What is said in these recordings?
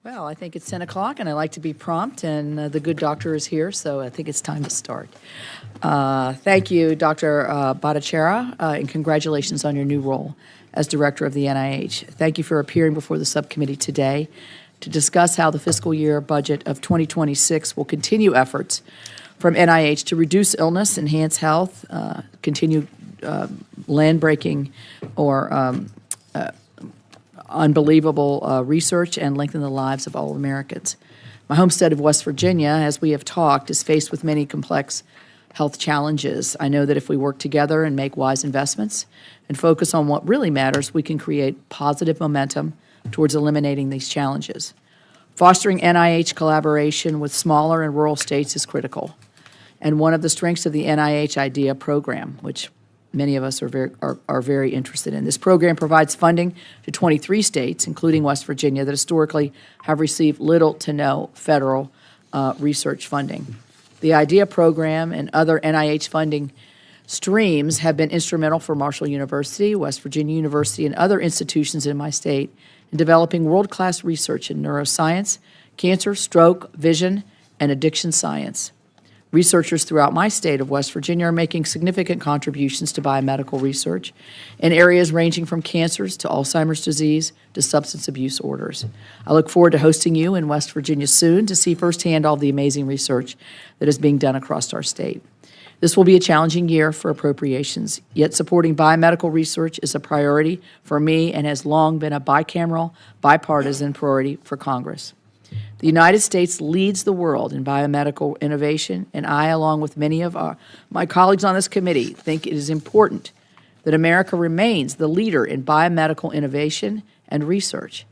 Well, I think it's 10 o'clock, and I like to be prompt, and the good doctor is here, so I think it's time to start. Thank you, Dr. Bhattacharya, and congratulations on your new role as Director of the NIH. Thank you for appearing before the subcommittee today to discuss how the fiscal year budget of 2026 will continue efforts from NIH to reduce illness, enhance health, continue land-breaking or unbelievable research, and lengthen the lives of all Americans. My home state of West Virginia, as we have talked, is faced with many complex health challenges. I know that if we work together and make wise investments and focus on what really matters, we can create positive momentum towards eliminating these challenges. Fostering NIH collaboration with smaller and rural states is critical, and one of the strengths of the NIH IDEA program, which many of us are very interested in. This program provides funding to 23 states, including West Virginia, that historically have received little to no federal research funding. The IDEA program and other NIH funding streams have been instrumental for Marshall University, West Virginia University, and other institutions in my state in developing world-class research in neuroscience, cancer, stroke, vision, and addiction science. Researchers throughout my state of West Virginia are making significant contributions to biomedical research in areas ranging from cancers to Alzheimer's disease to substance abuse orders. I look forward to hosting you in West Virginia soon to see firsthand all the amazing research that is being done across our state. This will be a challenging year for appropriations, yet supporting biomedical research is a priority for me and has long been a bicameral, bipartisan priority for Congress. The United States leads the world in biomedical innovation, and I, along with many of my colleagues on this committee, think it is important that America remains the leader in biomedical innovation and research.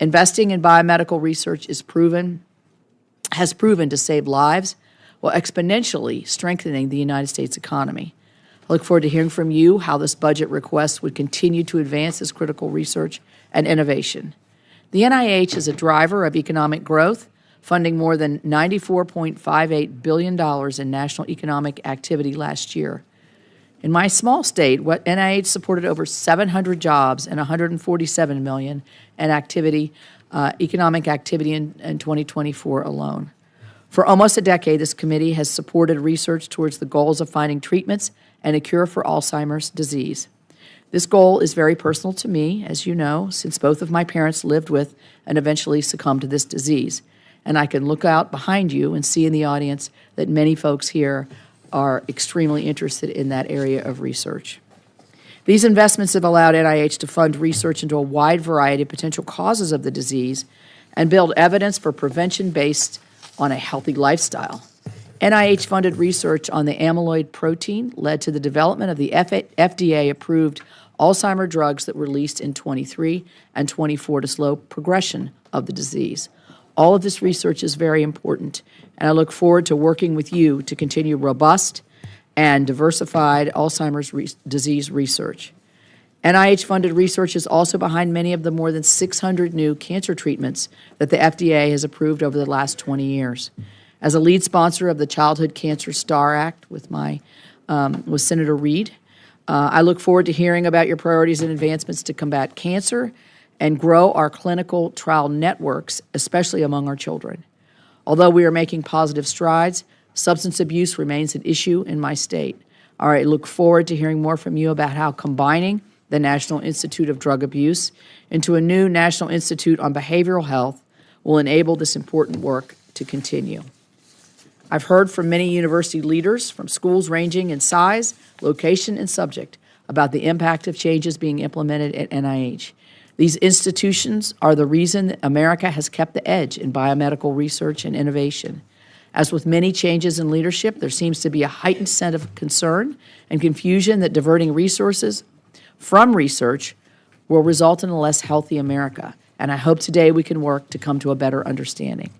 Investing in biomedical research has proven to save lives while exponentially strengthening the United States economy. I look forward to hearing from you how this budget request would continue to advance this critical research and innovation. The NIH is a driver of economic growth, funding more than $94.58 billion in national economic activity last year. In my small state, NIH supported over 700 jobs and $147 million in economic activity in 2024 alone. For almost a decade, this committee has supported research towards the goals of finding treatments and a cure for Alzheimer's disease. This goal is very personal to me, as you know, since both of my parents lived with and eventually succumbed to this disease. And I can look out behind you and see in the audience that many folks here are extremely interested in that area of research. These investments have allowed NIH to fund research into a wide variety of potential causes of the disease and build evidence for prevention based on a healthy lifestyle. NIH-funded research on the amyloid protein led to the development of the FDA-approved Alzheimer drugs that were released in 23 and 24 to slow progression of the disease. All of this research is very important, and I look forward to working with you to continue robust and diversified Alzheimer's disease research. NIH-funded research is also behind many of the more than 600 new cancer treatments that the FDA has approved over the last 20 years. As a lead sponsor of the Childhood Cancer STAR Act with Senator Reid, I look forward to hearing about your priorities and advancements to combat cancer and grow our clinical trial networks, especially among our children. Although we are making positive strides, substance abuse remains an issue in my state. I look forward to hearing more from you about how combining the National Institute of Drug Abuse into a new National Institute on Behavioral Health will enable this important work to continue. I've heard from many university leaders from schools ranging in size, location, and subject about the impact of changes being implemented at NIH. These institutions are the reason that America has kept the edge in biomedical research and innovation. As with many changes in leadership, there seems to be a heightened sense of concern and confusion that diverting resources from research will result in a less healthy America, and I hope today we can work to come to a better understanding.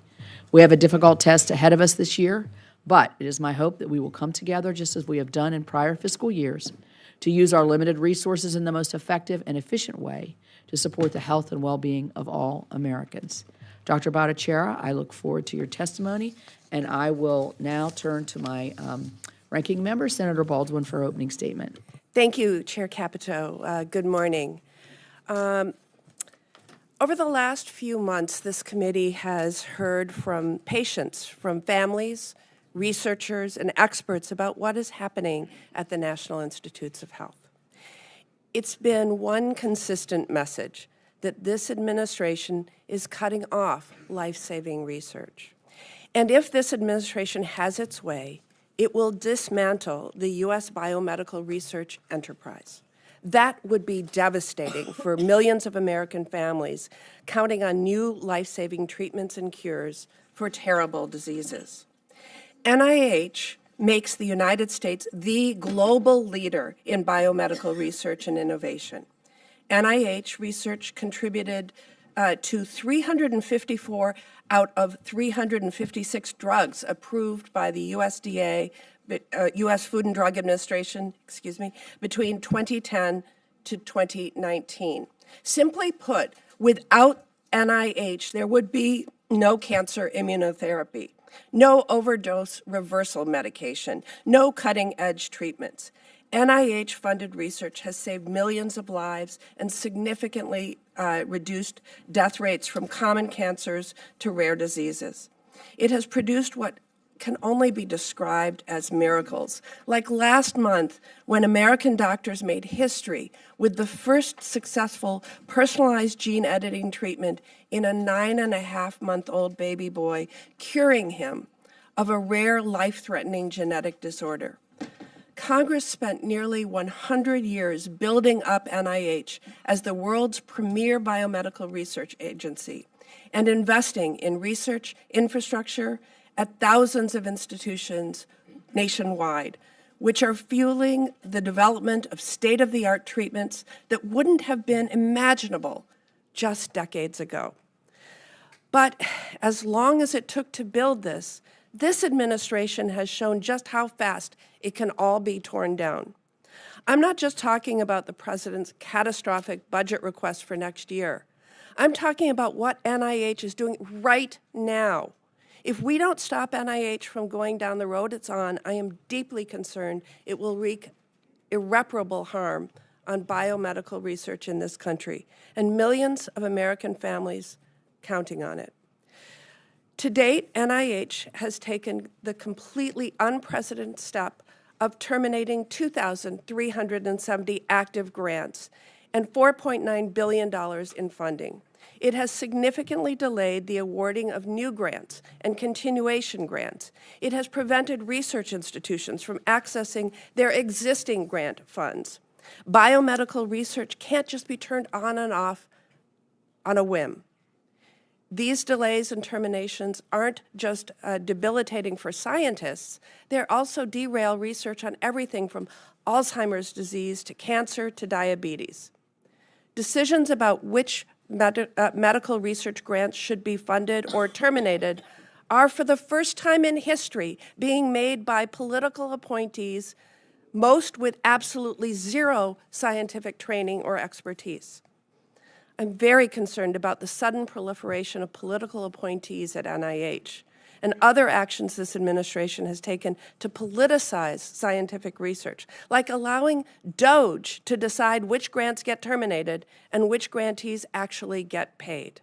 We have a difficult test ahead of us this year, but it is my hope that we will come together, just as we have done in prior fiscal years, to use our limited resources in the most effective and efficient way to support the health and well-being of all Americans. Dr. Bhattacharya, I look forward to your testimony, and I will now turn to my ranking member, Senator Baldwin, for her opening statement. Thank you, Chair Capito. Good morning. Over the last few months, this committee has heard from patients, from families, researchers, and experts about what is happening at the National Institutes of Health. It's been one consistent message that this administration is cutting off life-saving research. And if this administration has its way, it will dismantle the U.S. biomedical research enterprise. That would be devastating for millions of American families counting on new life-saving treatments and cures for terrible diseases. NIH makes the United States the global leader in biomedical research and innovation. NIH research contributed to 354 out of 356 drugs approved by the USDA, U.S. Food and Drug Administration, between 2010 to 2019. Simply put, without NIH, there would be no cancer immunotherapy, no overdose reversal medication, no cutting-edge treatments. NIH-funded research has saved millions of lives and significantly reduced death rates from common cancers to rare diseases. It has produced what can only be described as miracles, like last month when American doctors made history with the first successful personalized gene editing treatment in a 9.5-month-old baby boy, curing him of a rare life-threatening genetic disorder. Congress spent nearly 100 years building up NIH as the world's premier biomedical research agency and investing in research infrastructure at thousands of institutions nationwide, which are fueling the development of state-of-the-art treatments that wouldn't have been imaginable just decades ago. But as long as it took to build this, this administration has shown just how fast it can all be torn down. I'm not just talking about the president's catastrophic budget request for next year. I'm talking about what NIH is doing right now. If we don't stop NIH from going down the road it's on, I am deeply concerned it will wreak irreparable harm on biomedical research in this country, and millions of American families counting on it. To date, NIH has taken the completely unprecedented step of terminating 2,370 active grants and $4.9 billion in funding. It has significantly delayed the awarding of new grants and continuation grants. It has prevented research institutions from accessing their existing grant funds. Biomedical research can't just be turned on and off on a whim. These delays and terminations aren't just debilitating for scientists, they're also derail research on everything from Alzheimer's disease to cancer to diabetes. Decisions about which medical research grants should be funded or terminated are, for the first time in history, being made by political appointees, most with absolutely zero scientific training or expertise. I'm very concerned about the sudden proliferation of political appointees at NIH and other actions this administration has taken to politicize scientific research, like allowing DOGE to decide which grants get terminated and which grantees actually get paid.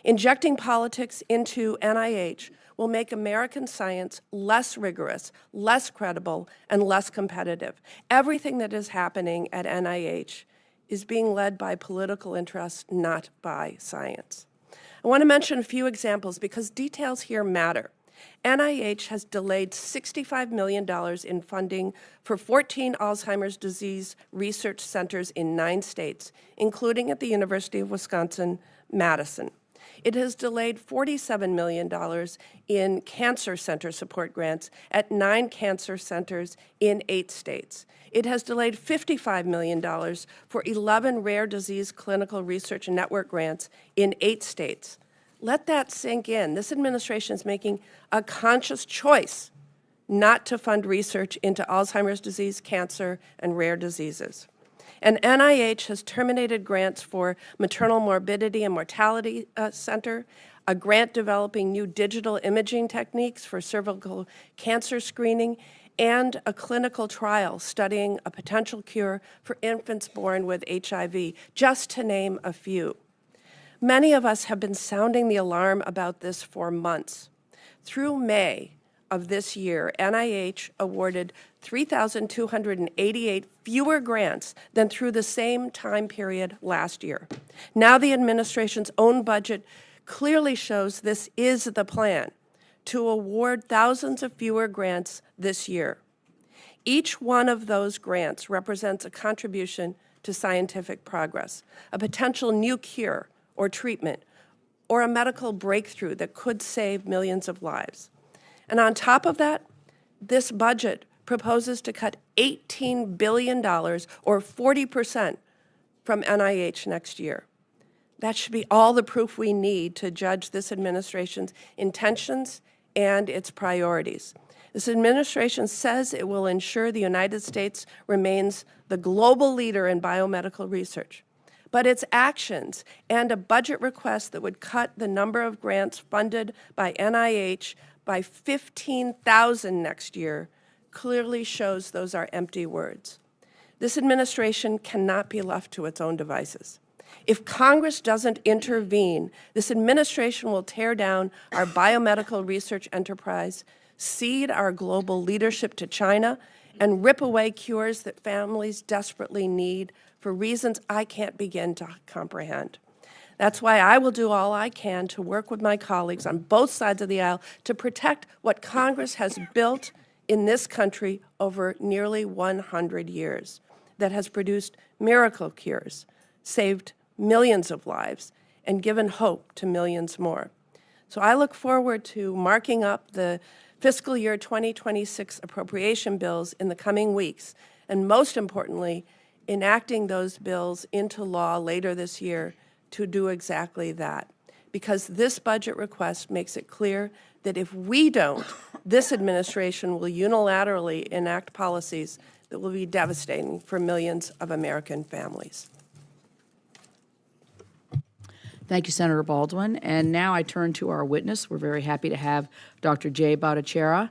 Injecting politics into NIH will make American science less rigorous, less credible, and less competitive. Everything that is happening at NIH is being led by political interests, not by science. I want to mention a few examples because details here matter. NIH has delayed $65 million in funding for 14 Alzheimer's disease research centers in 9 states, including at the University of Wisconsin-Madison. It has delayed $47 million in cancer center support grants at 9 cancer centers in 8 states. It has delayed $55 million for 11 rare disease clinical research network grants in 8 states. Let that sink in. This administration is making a conscious choice not to fund research into Alzheimer's disease, cancer, and rare diseases. And NIH has terminated grants for Maternal Morbidity and Mortality Center, a grant developing new digital imaging techniques for cervical cancer screening, and a clinical trial studying a potential cure for infants born with HIV, just to name a few. Many of us have been sounding the alarm about this for months. Through May of this year, NIH awarded 3,288 fewer grants than through the same time period last year. Now the administration's own budget clearly shows this is the plan, to award thousands of fewer grants this year. Each one of those grants represents a contribution to scientific progress, a potential new cure or treatment, or a medical breakthrough that could save millions of lives. And on top of that, this budget proposes to cut $18 billion, or 40%, from NIH next year. That should be all the proof we need to judge this administration's intentions and its priorities. This administration says it will ensure the United States remains the global leader in biomedical research. But its actions and a budget request that would cut the number of grants funded by NIH by 15,000 next year clearly shows those are empty words. This administration cannot be left to its own devices. If Congress doesn't intervene, this administration will tear down our biomedical research enterprise, cede our global leadership to China, and rip away cures that families desperately need for reasons I can't begin to comprehend. That's why I will do all I can to work with my colleagues on both sides of the aisle to protect what Congress has built in this country over nearly 100 years, that has produced miracle cures, saved millions of lives, and given hope to millions more. So I look forward to marking up the fiscal year 2026 appropriation bills in the coming weeks, and most importantly, enacting those bills into law later this year to do exactly that. Because this budget request makes it clear that if we don't, this administration will unilaterally enact policies that will be devastating for millions of American families. Thank you, Senator Baldwin. And now I turn to our witness. We're very happy to have Dr. J. Bhattacharya,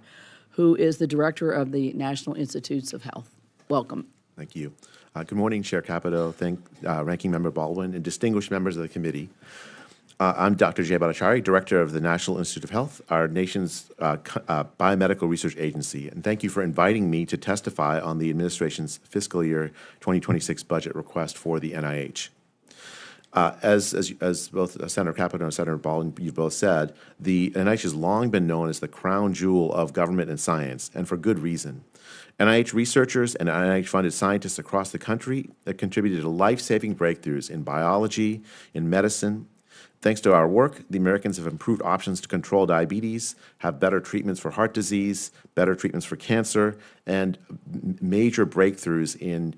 who is the director of the National Institutes of Health. Welcome. Thank you. Good morning, Chair Capito, Ranking Member Baldwin, and distinguished members of the committee. I'm Dr. J. Bhattacharya, Director of the National Institute of Health, our nation's biomedical research agency. And thank you for inviting me to testify on the administration's fiscal year 2026 budget request for the NIH. As both Senator Capito and Senator Baldwin, you've both said, the NIH has long been known as the crown jewel of government and science, and for good reason. NIH researchers and NIH-funded scientists across the country have contributed to life-saving breakthroughs in biology, in medicine. Thanks to our work, the Americans have improved options to control diabetes, have better treatments for heart disease, better treatments for cancer, and major breakthroughs in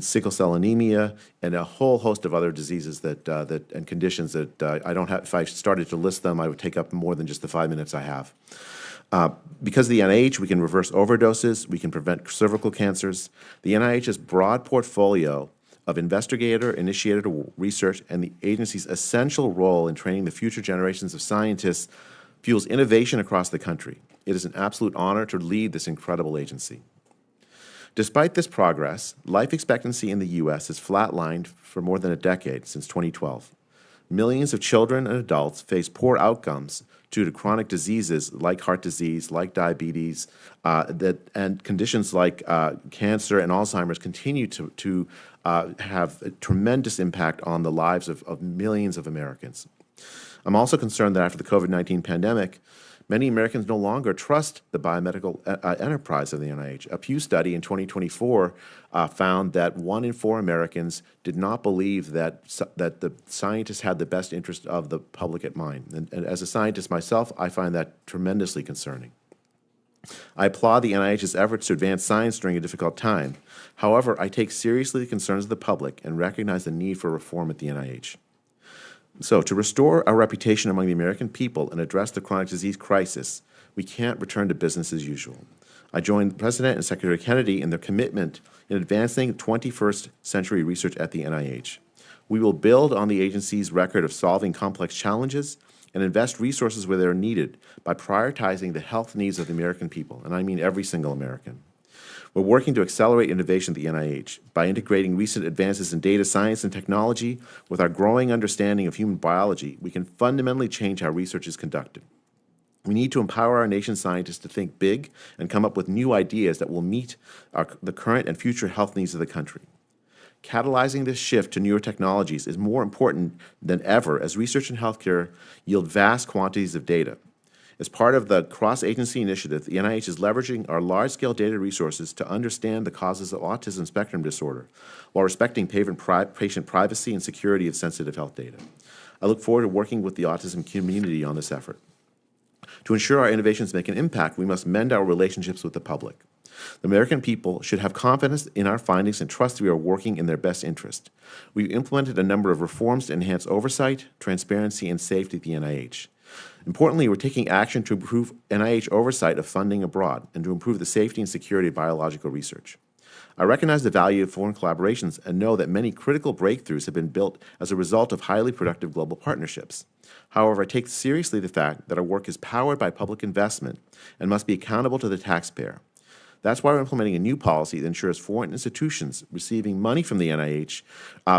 sickle cell anemia and a whole host of other diseases and conditions that I don't have. If I started to list them, I would take up more than just the 5 minutes I have. Because of the NIH, we can reverse overdoses, we can prevent cervical cancers. The NIH's broad portfolio of investigator-initiated research and the agency's essential role in training the future generations of scientists fuels innovation across the country. It is an absolute honor to lead this incredible agency. Despite this progress, life expectancy in the U.S. has flatlined for more than a decade, since 2012. Millions of children and adults face poor outcomes due to chronic diseases like heart disease, like diabetes, and conditions like cancer and Alzheimer's continue to have a tremendous impact on the lives of millions of Americans. I'm also concerned that after the COVID-19 pandemic, many Americans no longer trust the biomedical enterprise of the NIH. A Pew study in 2024 found that 1 in 4 Americans did not believe that the scientists had the best interest of the public at mind. And as a scientist myself, I find that tremendously concerning. I applaud the NIH's efforts to advance science during a difficult time. However, I take seriously the concerns of the public and recognize the need for reform at the NIH. So, to restore our reputation among the American people and address the chronic disease crisis, we can't return to business as usual. I join President and Secretary Kennedy in their commitment in advancing 21st century research at the NIH. We will build on the agency's record of solving complex challenges and invest resources where they are needed by prioritizing the health needs of the American people, and I mean every single American. We're working to accelerate innovation at the NIH. By integrating recent advances in data science and technology with our growing understanding of human biology, we can fundamentally change how research is conducted. We need to empower our nation's scientists to think big and come up with new ideas that will meet the current and future health needs of the country. Catalyzing this shift to newer technologies is more important than ever as research and healthcare yield vast quantities of data. As part of the cross-agency initiative, the NIH is leveraging our large-scale data resources to understand the causes of autism spectrum disorder while respecting patient privacy and security of sensitive health data. I look forward to working with the autism community on this effort. To ensure our innovations make an impact, we must mend our relationships with the public. The American people should have confidence in our findings and trust we are working in their best interest. We've implemented a number of reforms to enhance oversight, transparency, and safety at the NIH. Importantly, we're taking action to improve NIH oversight of funding abroad and to improve the safety and security of biological research. I recognize the value of foreign collaborations and know that many critical breakthroughs have been built as a result of highly productive global partnerships. However, I take seriously the fact that our work is powered by public investment and must be accountable to the taxpayer. That's why we're implementing a new policy that ensures foreign institutions receiving money from the NIH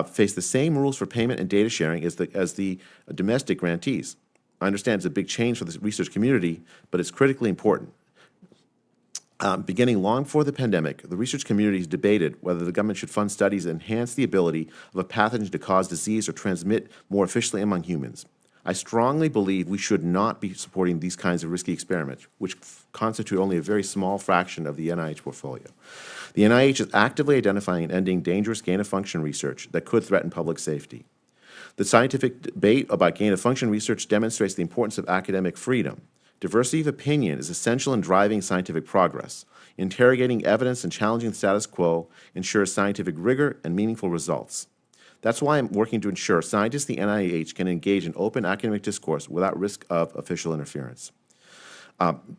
face the same rules for payment and data sharing as the domestic grantees. I understand it's a big change for the research community, but it's critically important. Beginning long before the pandemic, the research community has debated whether the government should fund studies that enhance the ability of a pathogen to cause disease or transmit more efficiently among humans. I strongly believe we should not be supporting these kinds of risky experiments, which constitute only a very small fraction of the NIH portfolio. The NIH is actively identifying and ending dangerous gain-of-function research that could threaten public safety. The scientific debate about gain-of-function research demonstrates the importance of academic freedom. Diversity of opinion is essential in driving scientific progress. Interrogating evidence and challenging the status quo ensures scientific rigor and meaningful results. That's why I'm working to ensure scientists at the NIH can engage in open academic discourse without risk of official interference.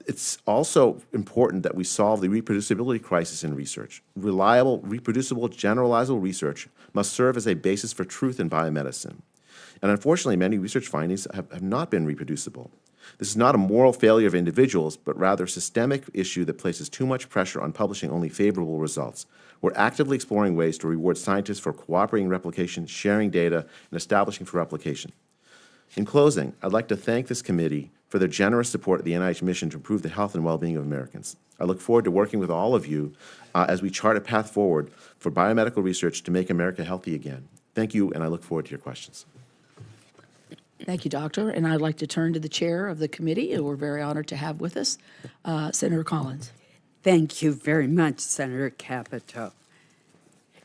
It's also important that we solve the reproducibility crisis in research. Reliable, reproducible, generalizable research must serve as a basis for truth in biomedicine. And unfortunately, many research findings have not been reproducible. This is not a moral failure of individuals, but rather a systemic issue that places too much pressure on publishing only favorable results. We're actively exploring ways to reward scientists for cooperating replication, sharing data, and establishing for replication. In closing, I'd like to thank this committee for their generous support of the NIH mission to improve the health and well-being of Americans. I look forward to working with all of you as we chart a path forward for biomedical research to make America healthy again. Thank you, and I look forward to your questions. Thank you, Doctor. And I'd like to turn to the chair of the committee, who we're very honored to have with us, Senator Collins. Thank you very much, Senator Capito.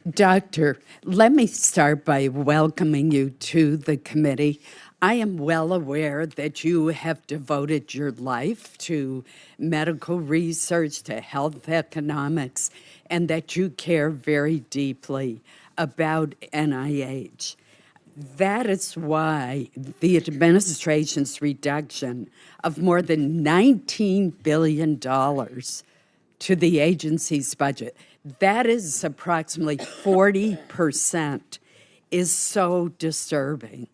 Doctor, let me start by welcoming you to the committee. I am well aware that you have devoted your life to medical research, to health economics, and that you care very deeply about NIH. That is why the administration's reduction of more than $19 billion to the agency's budget, that is approximately 40%, is so disturbing.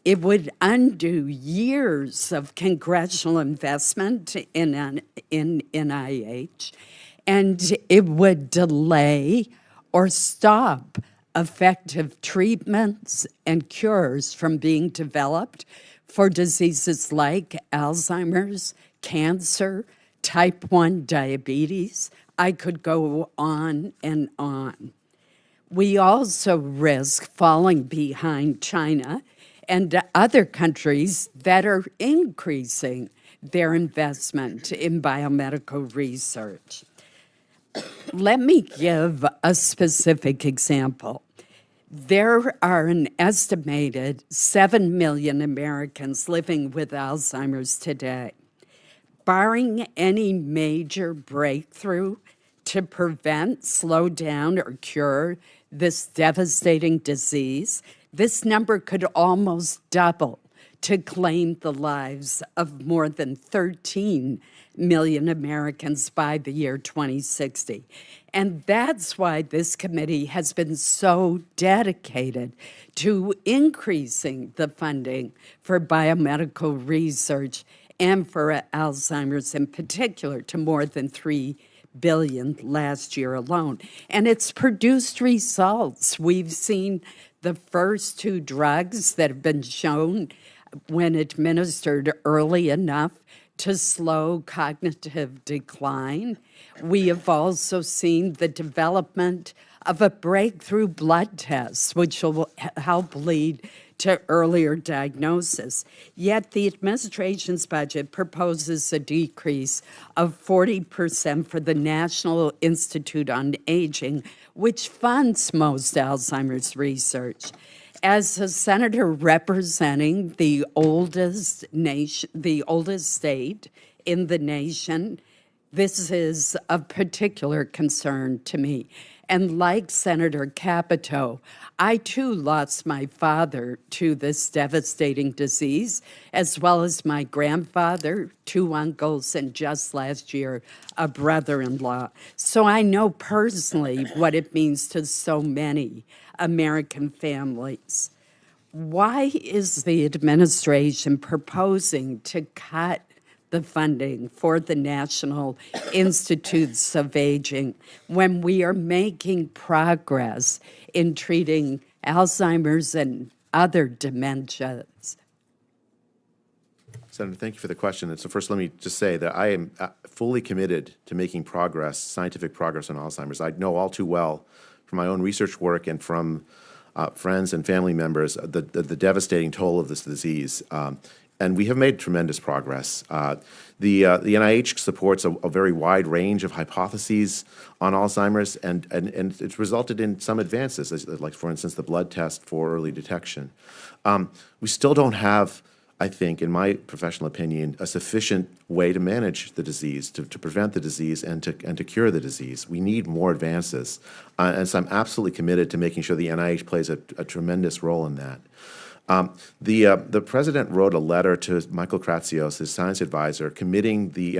It would undo years of congressional investment in NIH, and it would delay or stop effective treatments and cures from being developed for diseases like Alzheimer's, cancer, type 1 diabetes. I could go on and on. We also risk falling behind China and other countries that are increasing their investment in biomedical research. Let me give a specific example. There are an estimated 7 million Americans living with Alzheimer's today. Barring any major breakthrough to prevent, slow down, or cure this devastating disease, this number could almost double to claim the lives of more than 13 million Americans by the year 2060. And that's why this committee has been so dedicated to increasing the funding for biomedical research and for Alzheimer's in particular to more than $3 billion last year alone. And it's produced results. We've seen the first 2 drugs that have been shown when administered early enough to slow cognitive decline. We have also seen the development of a breakthrough blood test, which will help lead to earlier diagnosis. Yet the administration's budget proposes a decrease of 40% for the National Institute on Aging, which funds most Alzheimer's research. As a senator representing the oldest state in the nation, this is of particular concern to me. And like Senator Capito, I too lost my father to this devastating disease, as well as my grandfather, 2 uncles, and just last year, a brother-in-law. So I know personally what it means to so many American families. Why is the administration proposing to cut the funding for the National Institutes of Aging when we are making progress in treating Alzheimer's and other dementias? Senator, thank you for the question. And so first, let me just say that I am fully committed to making progress, scientific progress on Alzheimer's. I know all too well from my own research work and from friends and family members the devastating toll of this disease. And we have made tremendous progress. The NIH supports a very wide range of hypotheses on Alzheimer's, and it's resulted in some advances, like, for instance, the blood test for early detection. We still don't have, I think, in my professional opinion, a sufficient way to manage the disease, to prevent the disease and to cure the disease. We need more advances. And so I'm absolutely committed to making sure the NIH plays a tremendous role in that. The president wrote a letter to Michael Kratsios, his science advisor, committing the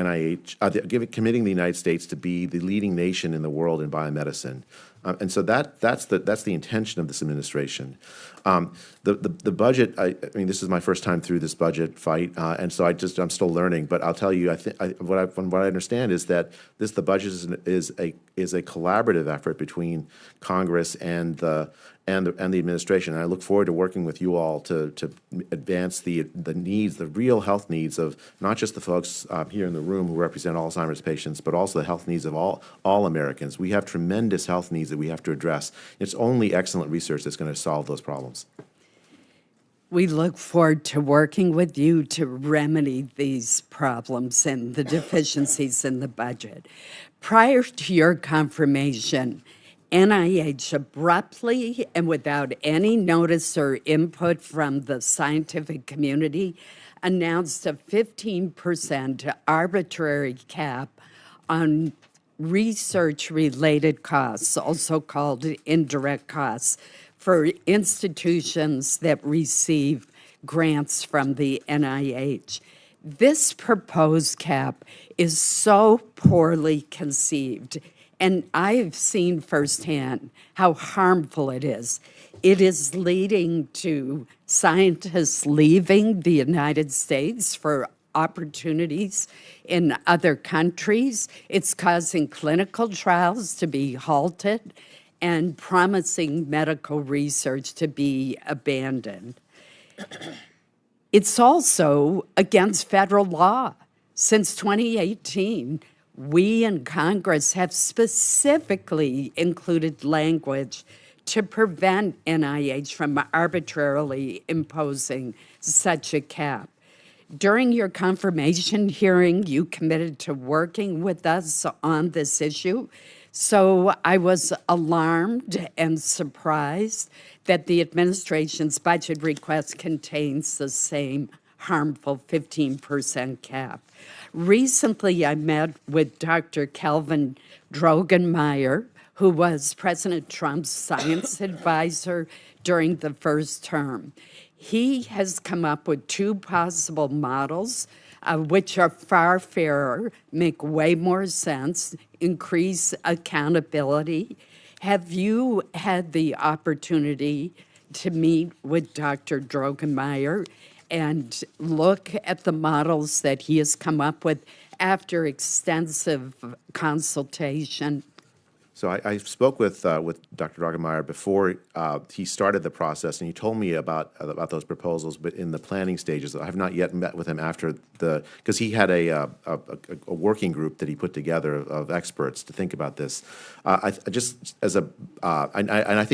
committing the United States to be the leading nation in the world in biomedicine. And so that's the intention of this administration. The budget. I mean, this is my first time through this budget fight, and so I'm still learning. But I'll tell you, from what I understand is that the budget is a collaborative effort between Congress and the administration. And I look forward to working with you all to advance the needs, the real health needs of not just the folks here in the room who represent Alzheimer's patients, but also the health needs of all Americans. We have tremendous health needs that we have to address. It's only excellent research that's going to solve those problems. We look forward to working with you to remedy these problems and the deficiencies in the budget. Prior to your confirmation, NIH abruptly and without any notice or input from the scientific community announced a 15% arbitrary cap on research-related costs, also called indirect costs, for institutions that receive grants from the NIH. This proposed cap is so poorly conceived, and I've seen firsthand how harmful it is. It is leading to scientists leaving the United States for opportunities in other countries. It's causing clinical trials to be halted and promising medical research to be abandoned. It's also against federal law. Since 2018, we in Congress have specifically included language to prevent NIH from arbitrarily imposing such a cap. During your confirmation hearing, you committed to working with us on this issue. So I was alarmed and surprised that the administration's budget request contains the same harmful 15% cap. Recently, I met with Dr. Kelvin Drogenmeier, who was President Trump's science advisor during the first term. He has come up with two possible models, which are far fairer, make way more sense, increase accountability. Have you had the opportunity to meet with Dr. Drogenmeier and look at the models that he has come up with after extensive consultation? So I spoke with Dr. Droggemeier before he started the process, and he told me about those proposals, but in the planning stages. I have not yet met with him after because he had a working group that he put together of experts to think about this. I think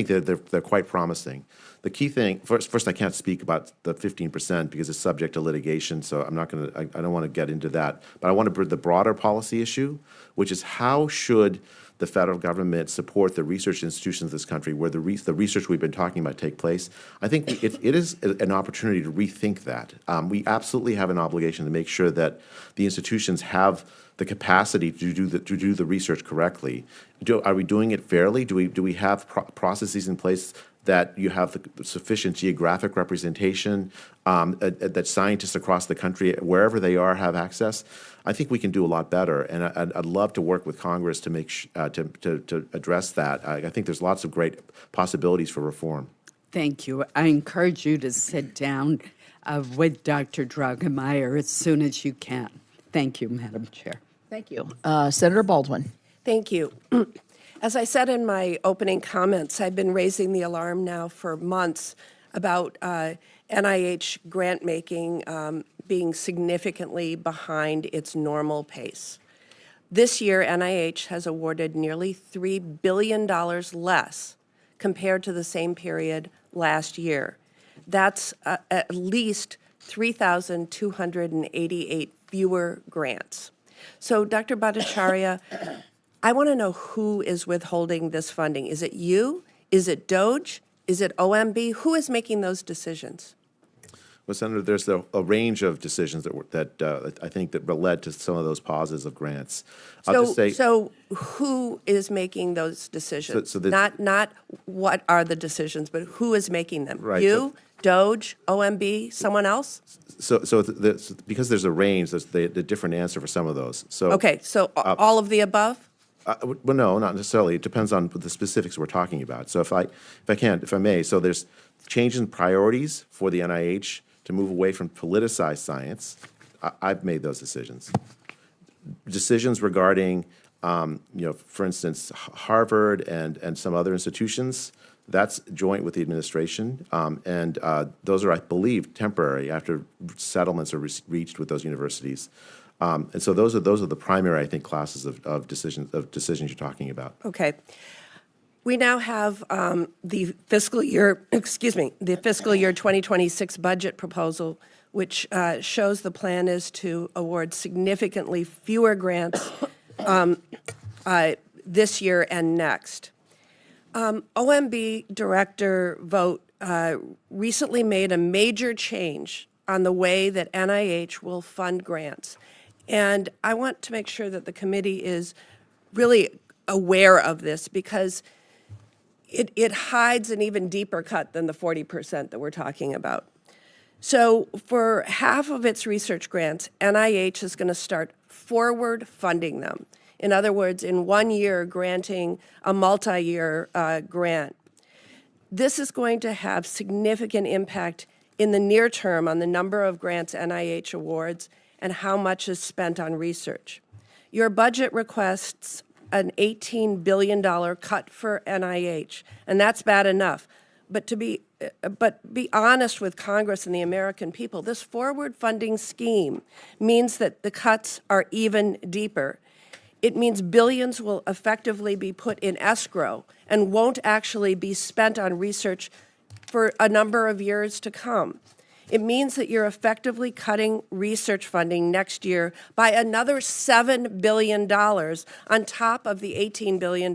that they're quite promising. The key thing, first, I can't speak about the 15% because it's subject to litigation, so I'm not going to. I don't want to get into that. But I want to bring the broader policy issue, which is how should the federal government support the research institutions of this country where the research we've been talking about take place. I think it is an opportunity to rethink that. We absolutely have an obligation to make sure that the institutions have the capacity to do the research correctly. Are we doing it fairly? Do we have processes in place that you have the sufficient geographic representation, that scientists across the country, wherever they are, have access? I think we can do a lot better, and I'd love to work with Congress to make to address that. I think there's lots of great possibilities for reform. Thank you. I encourage you to sit down with Dr. Droggemeier as soon as you can. Thank you, Madam Chair. Thank you. Senator Baldwin. Thank you. As I said in my opening comments, I've been raising the alarm now for months about NIH grant making being significantly behind its normal pace. This year, NIH has awarded nearly $3 billion less compared to the same period last year. That's at least 3,288 fewer grants. So, Dr. Bhattacharya, I want to know who is withholding this funding. Is it you? Is it DOGE? Is it OMB? Who is making those decisions? Well, Senator, there's a range of decisions that I think that led to some of those pauses of grants. So who is making those decisions? Not what are the decisions, but who is making them? Right, You, DOGE, OMB, someone else? Because there's a range, there's the different answer for some of those. So Okay, so all of the above? Well, no, not necessarily. It depends on the specifics we're talking about. So if I may, so there's change in priorities for the NIH to move away from politicized science. I've made those decisions. Decisions regarding, for instance, Harvard and some other institutions, that's joint with the administration, and those are, I believe, temporary after settlements are reached with those universities. And so those are the primary, I think, classes of decisions you're talking about. Okay. We now have the fiscal year 2026 budget proposal, which shows the plan is to award significantly fewer grants this year and next. OMB Director Vogt recently made a major change on the way that NIH will fund grants. And I want to make sure that the committee is really aware of this because it hides an even deeper cut than the 40% that we're talking about. So for half of its research grants, NIH is going to start forward funding them. In other words, in 1 year, granting a multi-year grant. This is going to have significant impact in the near term on the number of grants NIH awards and how much is spent on research. Your budget requests an $18 billion cut for NIH, and that's bad enough. But be honest with Congress and the American people. This forward funding scheme means that the cuts are even deeper. It means billions will effectively be put in escrow and won't actually be spent on research for a number of years to come. It means that you're effectively cutting research funding next year by another $7 billion on top of the $18 billion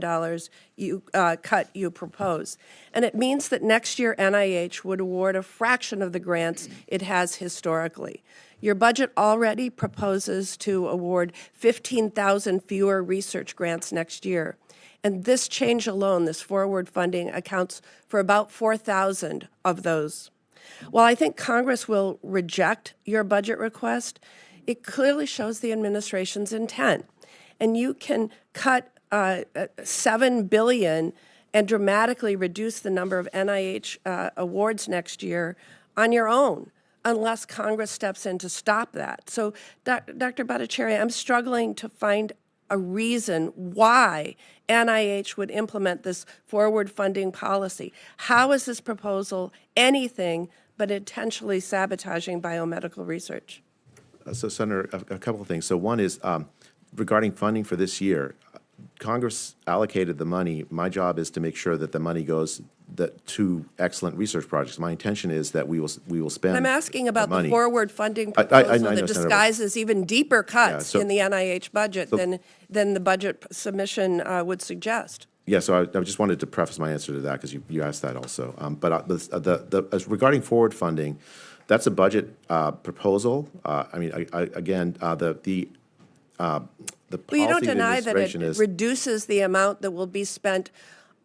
cut you propose. And it means that next year NIH would award a fraction of the grants it has historically. Your budget already proposes to award 15,000 fewer research grants next year. And this change alone, this forward funding, accounts for about 4,000 of those. While I think Congress will reject your budget request, it clearly shows the administration's intent. And you can cut $7 billion and dramatically reduce the number of NIH awards next year on your own. unless Congress steps in to stop that. So, Dr. Bhattacharya, I'm struggling to find a reason why NIH would implement this forward funding policy. How is this proposal anything but intentionally sabotaging biomedical research? So, Senator, a couple of things. So one is regarding funding for this year. Congress allocated the money. My job is to make sure that the money goes to excellent research projects. My intention is that we will spend. I'm asking about the money. forward funding I proposal know, that Senator. disguises even deeper cuts so- in the NIH budget than the budget submission would suggest. Yeah, so I just wanted to preface my answer to that because you asked that also. As regarding forward funding, that's a budget proposal. The Well, you don't policy of the deny that it administration is reduces the amount that will be spent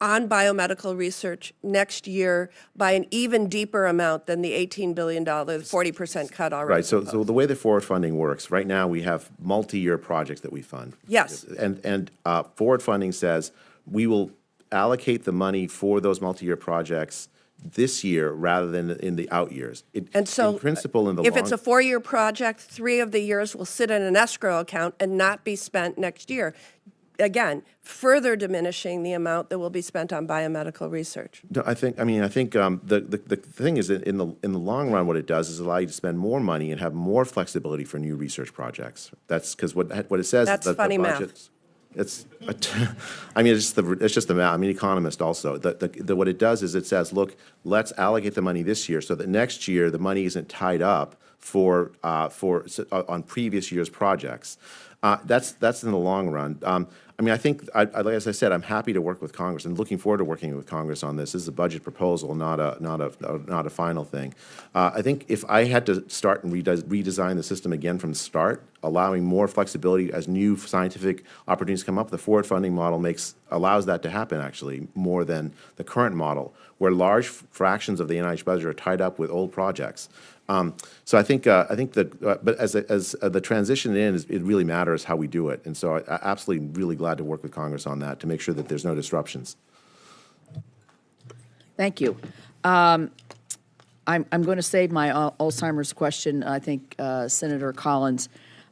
on biomedical research next year by an even deeper amount than the $18 billion, 40% cut already. right. So the way the forward funding works, right now we have multi-year projects that we fund. Yes. And forward funding says we will allocate the money for those multi-year projects this year rather than in the out years. And so, in principle, in the if it's a 4-year project, 3 of the years will sit in an escrow account and not be spent next year. Again, further diminishing the amount that will be spent on biomedical research. No, I think the thing is that in the long run, what it does is allow you to spend more money and have more flexibility for new research projects. That's because what it says. That's is that funny the math. budgets, it's just the math. I'm an economist also. What it does is it says, look, let's allocate the money this year so that next year the money isn't tied up on previous year's projects. That's in the long run. I think, as I said, I'm happy to work with Congress and looking forward to working with Congress on this. This is a budget proposal, not a final thing. I think if I had to start and redesign the system again from the start, allowing more flexibility as new scientific opportunities come up, the forward funding model allows that to happen actually more than the current model, where large fractions of the NIH budget are tied up with old projects. So I think that, but as the transition it really matters how we do it, and so I absolutely really glad to work with Congress on that to make sure that there's no disruptions. Thank you. I'm going to save my Alzheimer's question. I think Senator Collins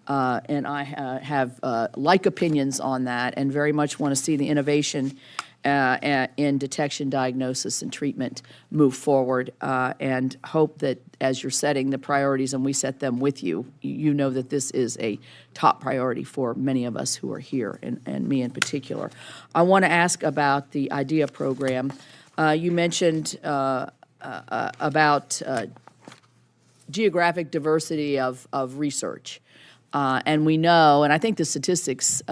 and I have like opinions on that, and very much want to see the innovation in detection, diagnosis, and treatment move forward, and hope that as you're setting the priorities and we set them with you, you know that this is a top priority for many of us who are here, and me in particular. I want to ask about the IDEA program. You mentioned about geographic diversity of research. And we know, and I think the statistics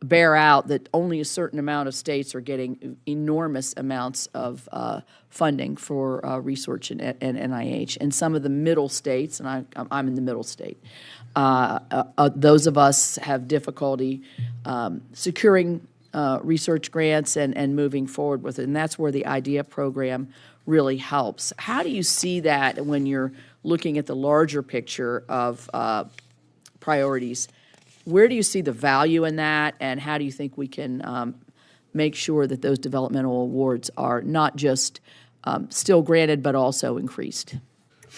bear out that only a certain amount of states are getting enormous amounts of funding for research and NIH. And some of the middle states, and I'm in the middle state, those of us have difficulty securing research grants and moving forward with it. And that's where the IDEA program really helps. How do you see that when you're looking at the larger picture of priorities? Where do you see the value in that, and how do you think we can make sure that those developmental awards are not just still granted, but also increased?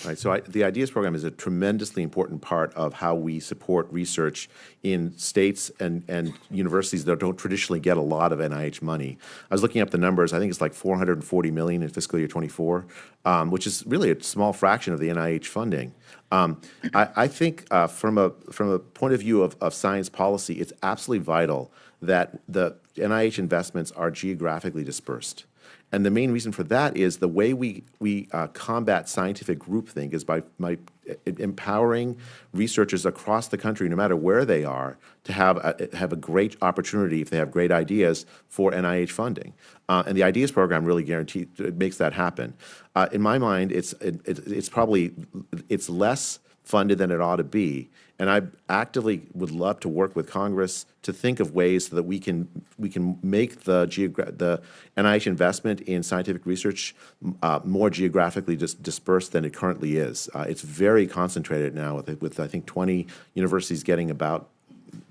Right. So the IDEAS program is a tremendously important part of how we support research in states and universities that don't traditionally get a lot of NIH money. I was looking up the numbers. I think it's like $440 million in fiscal year '24, which is really a small fraction of the NIH funding. I think from a point of view of science policy, it's absolutely vital that the NIH investments are geographically dispersed. And the main reason for that is the way we combat scientific groupthink is by empowering researchers across the country, no matter where they are, to have a great opportunity if they have great ideas for NIH funding. And the IDEAS program really makes that happen. In my mind, it's less funded than it ought to be. And I actively would love to work with Congress to think of ways so that we can make the NIH investment in scientific research more geographically dispersed than it currently is. It's very concentrated now with I think 20 universities getting about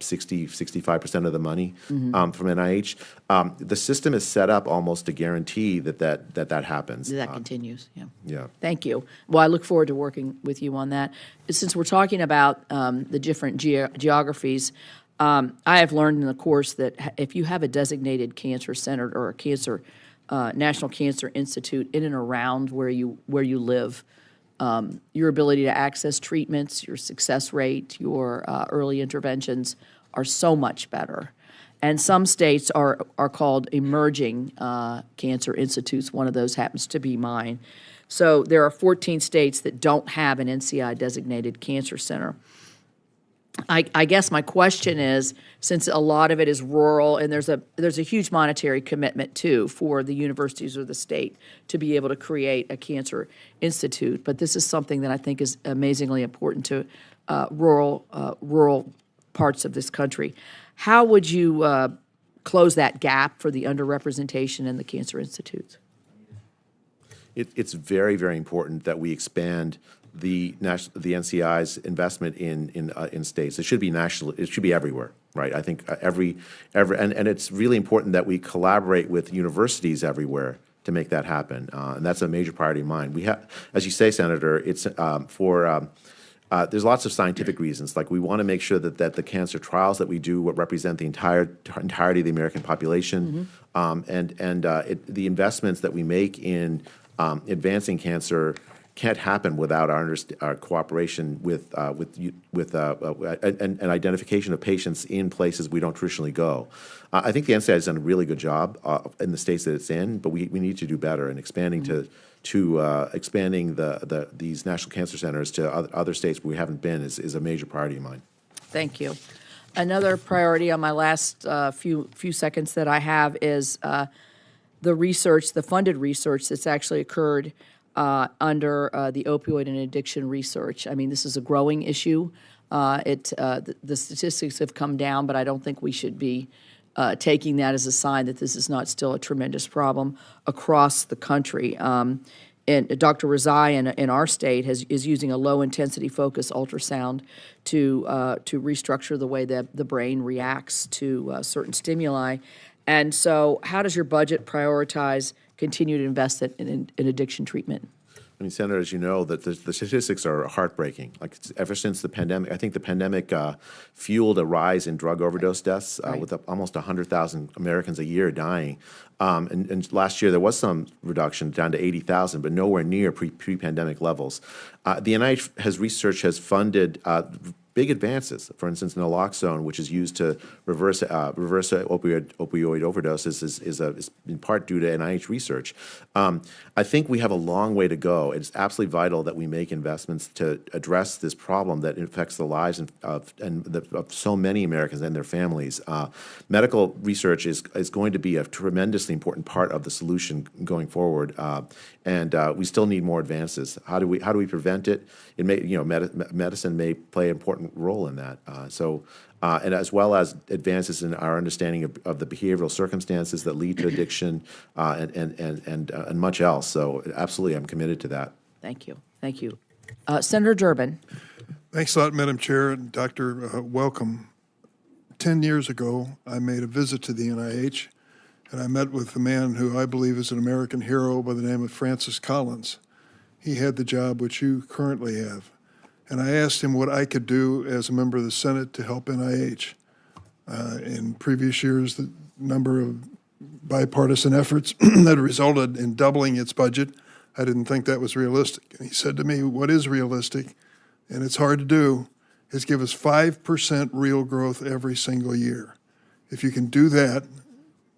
65% of the money from NIH. The system is set up almost to guarantee that happens. That continues, yeah. Yeah. Thank you. Well, I look forward to working with you on that. Since we're talking about the different geographies, I have learned in the course that if you have a designated cancer center or a cancer National Cancer Institute in and around where you live, your ability to access treatments, your success rate, your early interventions are so much better. And some states are called emerging cancer institutes. One of those happens to be mine. So there are 14 states that don't have an NCI-designated cancer center. I guess my question is, since a lot of it is rural and there's a huge monetary commitment too for the universities or the state to be able to create a cancer institute, but this is something that I think is amazingly important to rural parts of this country. How would you close that gap for the underrepresentation in the cancer institutes? It's very, very important that we expand the NCI's investment in states. It should be national. It should be everywhere, right? I think and it's really important that we collaborate with universities everywhere to make that happen. And that's a major priority of mine. We have, as you say, Senator, it's there's lots of scientific reasons. Like we want to make sure that the cancer trials that we do what represent the entirety of the American population, the investments that we make in advancing cancer can't happen without our cooperation with and identification of patients in places we don't traditionally go. I think the NCI has done a really good job in the states that it's in, but we need to do better in expanding expanding these national cancer centers to other states where we haven't been is a major priority of mine. Thank you. Another priority on my last few seconds that I have is the research, the funded research that's actually occurred under the opioid and addiction research. I mean, this is a growing issue. The statistics have come down, but I don't think we should be taking that as a sign that this is not still a tremendous problem across the country. And Dr. Rezai in our state is using a low-intensity focus ultrasound to restructure the way that the brain reacts to certain stimuli. And so how does your budget prioritize continued investment in addiction treatment? I mean, Senator, as you know, that the statistics are heartbreaking. Like ever since the pandemic, I think the pandemic fueled a rise in drug overdose deaths, with almost 100,000 Americans a year dying. And last year there was some reduction down to 80,000, but nowhere near pre-pandemic levels. The NIH research has funded big advances. For instance, naloxone, which is used to reverse opioid overdoses, is in part due to NIH research. I think we have a long way to go. It's absolutely vital that we make investments to address this problem that affects the lives of so many Americans and their families. Medical research is going to be a tremendously important part of the solution going forward, and we still need more advances. How do we prevent it? It may, medicine may play an important role in that. And as well as advances in our understanding of the behavioral circumstances that lead to addiction and much else. So absolutely, I'm committed to that. Thank you. Thank you. Senator Durbin. Thanks a lot, Madam Chair. And Doctor, welcome. 10 years ago, I made a visit to the NIH, and I met with a man who I believe is an American hero by the name of Francis Collins. He had the job which you currently have. And I asked him what I could do as a member of the Senate to help NIH. In previous years, the number of bipartisan efforts that resulted in doubling its budget, I didn't think that was realistic. And he said to me, what is realistic, and it's hard to do, is give us 5% real growth every single year. If you can do that,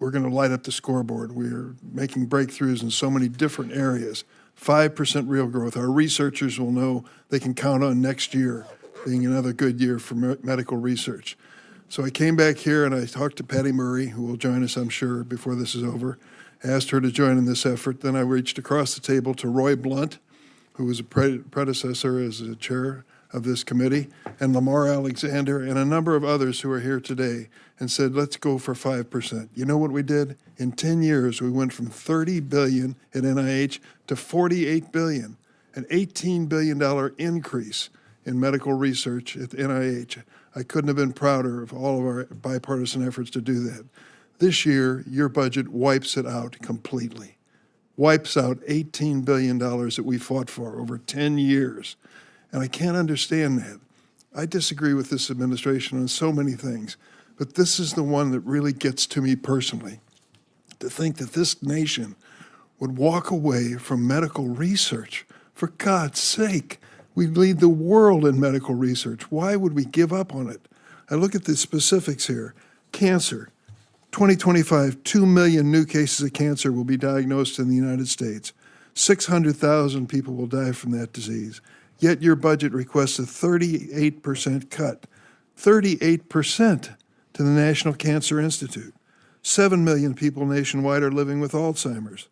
we're going to light up the scoreboard. We're making breakthroughs in so many different areas. 5% real growth. Our researchers will know they can count on next year being another good year for medical research. So I came back here and I talked to Patty Murray, who will join us, I'm sure, before this is over. Asked her to join in this effort. Then I reached across the table to Roy Blunt, who was a predecessor as a chair of this committee, and Lamar Alexander, and a number of others who are here today, and said, let's go for 5%. You know what we did? In 10 years, we went from $30 billion at NIH to $48 billion, an $18 billion increase in medical research at the NIH. I couldn't have been prouder of all of our bipartisan efforts to do that. This year, your budget wipes it out completely. Wipes out $18 billion that we fought for over 10 years. And I can't understand that. I disagree with this administration on so many things, but this is the one that really gets to me personally. To think that this nation would walk away from medical research. For God's sake, we lead the world in medical research. Why would we give up on it? I look at the specifics here. Cancer. 2025, 2 million new cases of cancer will be diagnosed in the United States. 600,000 people will die from that disease. Yet your budget requests a 38% cut, 38% to the National Cancer Institute. 7 million people nationwide are living with Alzheimer's.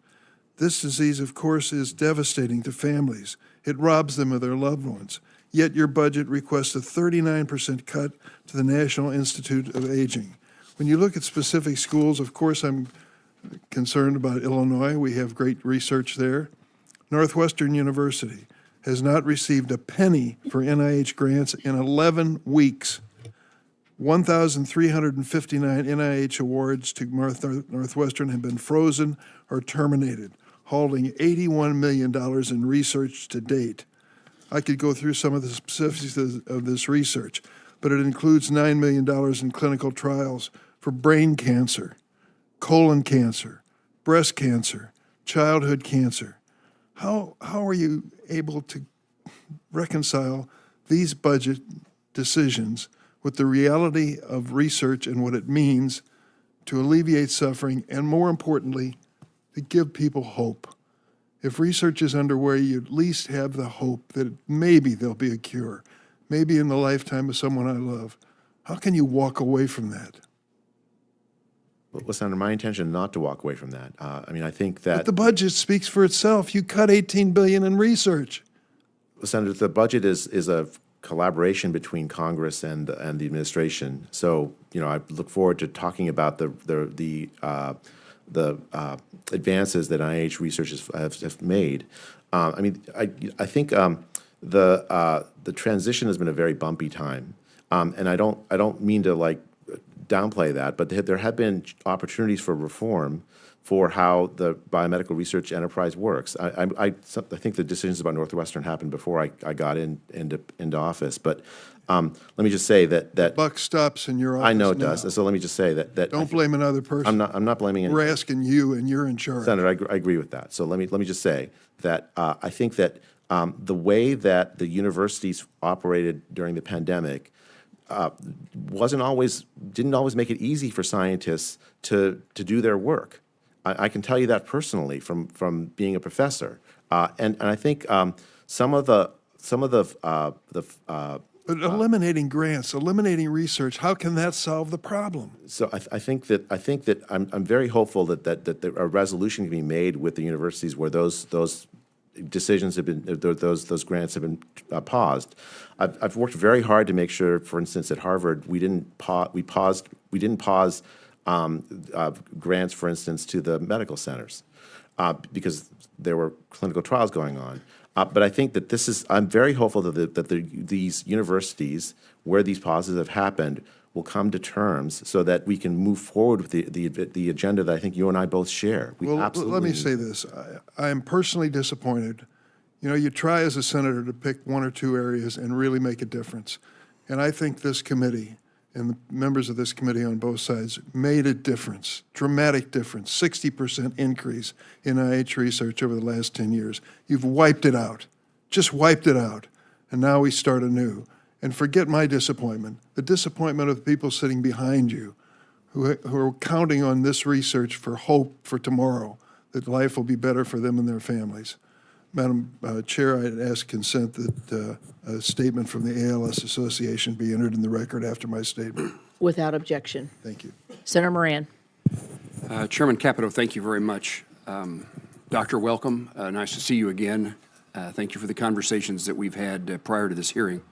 This disease, of course, is devastating to families. It robs them of their loved ones. Yet your budget requests a 39% cut to the National Institute of Aging. When you look at specific schools, of course, I'm concerned about Illinois. We have great research there. Northwestern University has not received a penny for NIH grants in 11 weeks. 1,359 NIH awards to Northwestern have been frozen or terminated, halting $81 million in research to date. I could go through some of the specifics of this research, but it includes $9 million in clinical trials for brain cancer, colon cancer, breast cancer, childhood cancer. How are you able to reconcile these budget decisions with the reality of research and what it means to alleviate suffering and, more importantly, to give people hope? If research is underway, you at least have the hope that maybe there'll be a cure, maybe in the lifetime of someone I love. How can you walk away from that? Well, Senator, my intention not to walk away from that. I think that But the budget speaks for itself. You cut $18 billion in research. Senator, the budget is a collaboration between Congress and the administration. So, I look forward to talking about the advances that NIH researchers have made. I think the transition has been a very bumpy time, and I don't mean to downplay that, but there have been opportunities for reform for how the biomedical research enterprise works. I think the decisions about Northwestern happened before I got into office, but let me just say that Buck stops in your office. I know it now. does. So let me just say that Don't blame another person. I'm not blaming anyone. We're asking you, and you're in charge. Senator, I agree with that. So let me just say that I think that the way that the universities operated during the pandemic didn't always make it easy for scientists to do their work. I can tell you that personally from being a professor, and I think some of the But eliminating grants, eliminating research, how can that solve the problem? So I think that I'm very hopeful that a resolution can be made with the universities where those decisions have been those grants have been paused. I've worked very hard to make sure, for instance, at Harvard we didn't pause grants, for instance, to the medical centers because there were clinical trials going on. But I think that I'm very hopeful that these universities where these pauses have happened will come to terms so that we can move forward with the agenda that I think you and I both share. Let me say this. I am personally disappointed. You try as a senator to pick one or two areas and really make a difference. And I think this committee and the members of this committee on both sides made a difference, dramatic difference, 60% increase in NIH research over the last 10 years. You've wiped it out, just wiped it out. And now we start anew. And forget my disappointment, the disappointment of the people sitting behind you who are counting on this research for hope for tomorrow, that life will be better for them and their families. Madam Chair, I'd ask consent that a statement from the ALS Association be entered in the record after my statement. Without objection. Thank you. Senator Moran. Chairman Capito, thank you very much. Doctor, welcome. Nice to see you again. Thank you for the conversations that we've had prior to this hearing.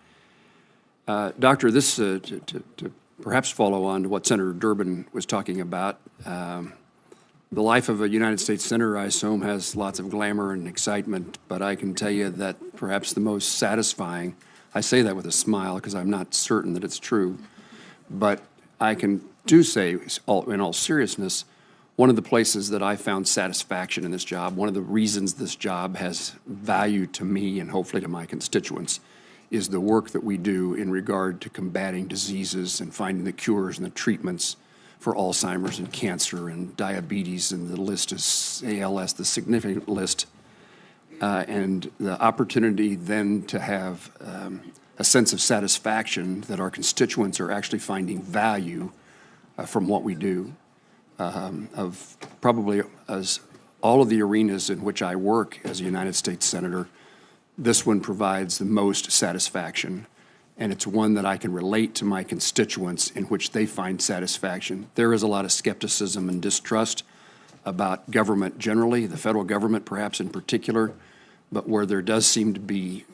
Doctor, this to perhaps follow on to what Senator Durbin was talking about. The life of a United States Senator, I assume, has lots of glamour and excitement, but I can tell you that perhaps the most satisfying I say that with a smile because I'm not certain that it's true. But I can do say, in all seriousness, one of the places that I found satisfaction in this job, one of the reasons this job has value to me and hopefully to my constituents, is the work that we do in regard to combating diseases and finding the cures and the treatments for Alzheimer's and cancer and diabetes, and the list is ALS, the significant list. And the opportunity then to have a sense of satisfaction that our constituents are actually finding value from what we do. Of probably as all of the arenas in which I work as a United States Senator, this one provides the most satisfaction, and it's one that I can relate to my constituents in which they find satisfaction. There is a lot of skepticism and distrust about government generally, the federal government perhaps in particular, but where there does seem to be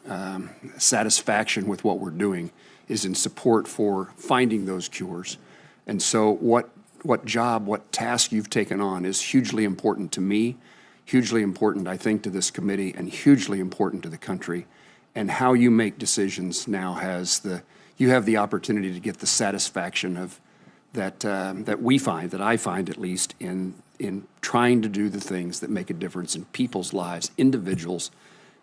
satisfaction with what we're doing is in support for finding those cures. And so what task you've taken on is hugely important to me, hugely important, I think, to this committee, and hugely important to the country. And how you make decisions now you have the opportunity to get the satisfaction of that I find at least, in trying to do the things that make a difference in people's lives, individuals,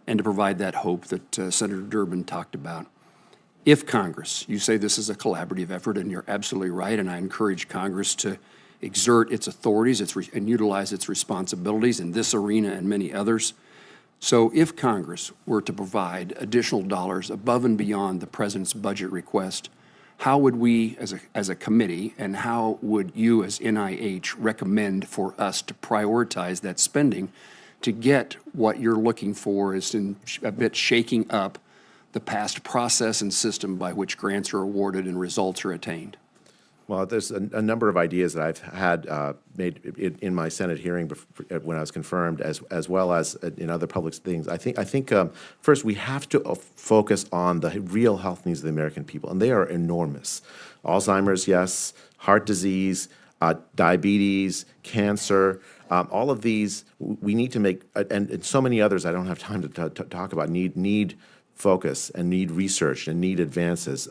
and to provide that hope that Senator Durbin talked about. If Congress, you say this is a collaborative effort, and you're absolutely right, and I encourage Congress to exert its authorities and utilize its responsibilities in this arena and many others. So if Congress were to provide additional dollars above and beyond the President's budget request, how would we as a committee, and how would you as NIH recommend for us to prioritize that spending to get what you're looking for, is in a bit shaking up the past process and system by which grants are awarded and results are attained? Well, there's a number of ideas that I've had made in my Senate hearing when I was confirmed, as well as in other public things. I think first we have to focus on the real health needs of the American people, and they are enormous. Alzheimer's, yes, heart disease, diabetes, cancer, all of these we need to make, and so many others I don't have time to talk about, need focus and need research and need advances.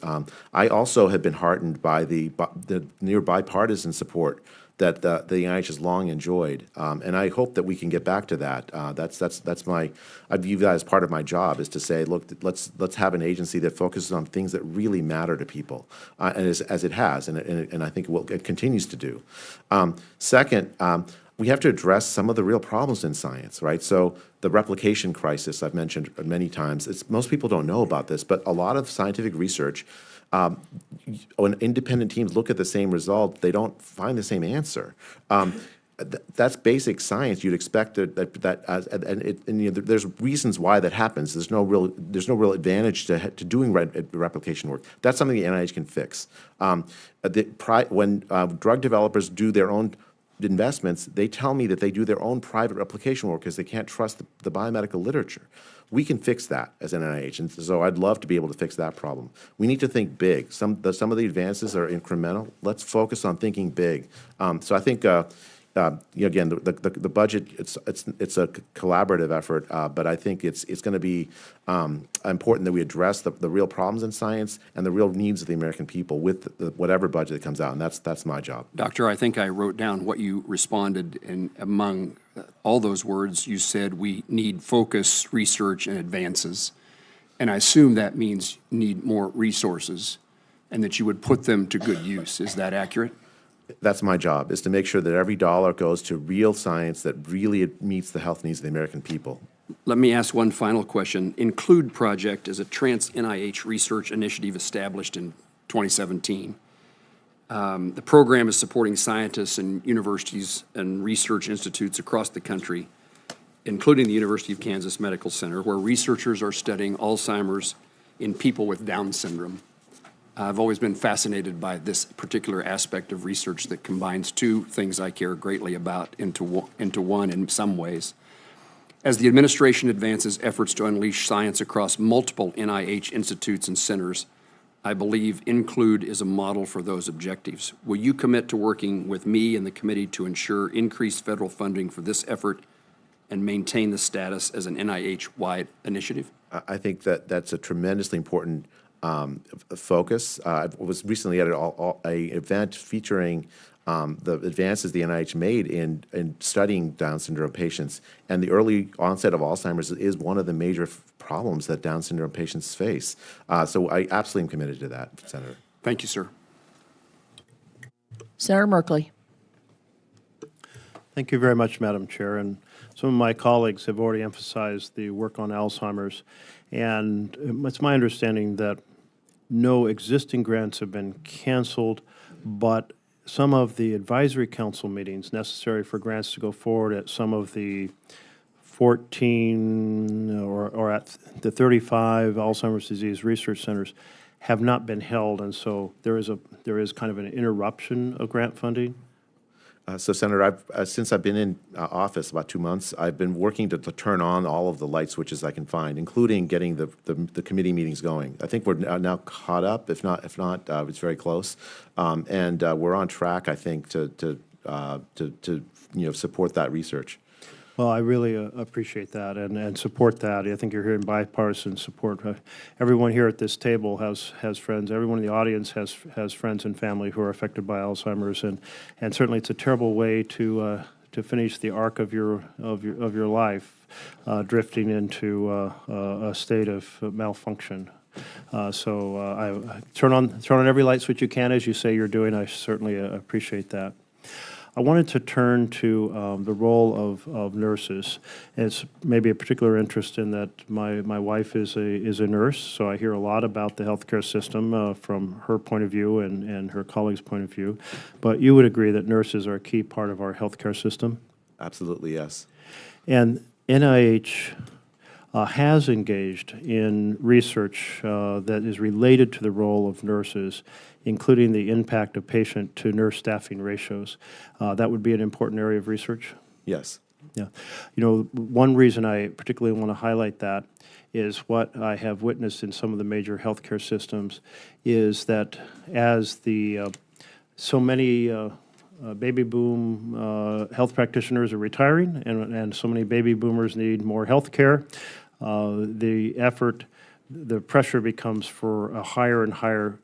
I also have been heartened by the near bipartisan support that the NIH has long enjoyed, and I hope that we can get back to that. I view that as part of my job, is to say, look, let's have an agency that focuses on things that really matter to people, and as it has, and I think it continues to do. Second, we have to address some of the real problems in science, right? So the replication crisis I've mentioned many times, most people don't know about this, but a lot of scientific research, when independent teams look at the same result, they don't find the same answer. That's basic science. You'd expect there's reasons why that happens. There's no real advantage to doing replication work. That's something the NIH can fix. When drug developers do their own investments, they tell me that they do their own private replication work because they can't trust the biomedical literature. We can fix that as an NIH, and so I'd love to be able to fix that problem. We need to think big. Some of the advances are incremental. Let's focus on thinking big. So I think again, the budget, it's a collaborative effort, but I think it's going to be important that we address the real problems in science and the real needs of the American people with whatever budget that comes out, and that's my job. Doctor, I think I wrote down what you responded, and among all those words, you said we need focus, research, and advances, and I assume that means need more resources, and that you would put them to good use. Is that accurate? That's my job, is to make sure that every dollar goes to real science that really meets the health needs of the American people. Let me ask one final question. INCLUDE project is a trans-NIH research initiative established in 2017. The program is supporting scientists and universities and research institutes across the country, including the University of Kansas Medical Center, where researchers are studying Alzheimer's in people with Down syndrome. I've always been fascinated by this particular aspect of research that combines two things I care greatly about into one in some ways. As the administration advances efforts to unleash science across multiple NIH institutes and centers, I believe INCLUDE is a model for those objectives. Will you commit to working with me and the committee to ensure increased federal funding for this effort and maintain the status as an NIH-wide initiative? I think that that's a tremendously important focus. I was recently at a event featuring the advances the NIH made in studying Down syndrome patients, and the early onset of Alzheimer's is one of the major problems that Down syndrome patients face. So I absolutely am committed to that, Senator. Thank you, sir. Senator Merkley. Thank you very much, Madam Chair. And some of my colleagues have already emphasized the work on Alzheimer's. And it's my understanding that no existing grants have been canceled, but some of the advisory council meetings necessary for grants to go forward at some of the 14 or at the 35 Alzheimer's disease research centers have not been held. And so there is kind of an interruption of grant funding. So, Senator, since I've been in office about 2 months, I've been working to turn on all of the light switches I can find, including getting the committee meetings going. I think we're now caught up. If not, it's very close, and we're on track. I think to support that research. Well, I really appreciate that and support that. I think you're hearing bipartisan support. Everyone here at this table has friends. Everyone in the audience has friends and family who are affected by Alzheimer's, and certainly it's a terrible way to finish the arc of your life, drifting into a state of malfunction. So I turn on every light switch you can, as you say you're doing. I certainly appreciate that. I wanted to turn to the role of nurses. It's maybe a particular interest in that my wife is a nurse, so I hear a lot about the healthcare system from her point of view and her colleagues' point of view. But you would agree that nurses are a key part of our healthcare system? Absolutely, yes. And NIH has engaged in research that is related to the role of nurses, including the impact of patient-to-nurse staffing ratios. That would be an important area of research? Yes. Yeah. You know, one reason I particularly want to highlight that is what I have witnessed in some of the major healthcare systems is that as so many baby boom health practitioners are retiring and so many baby boomers need more health care, the pressure becomes for a higher and higher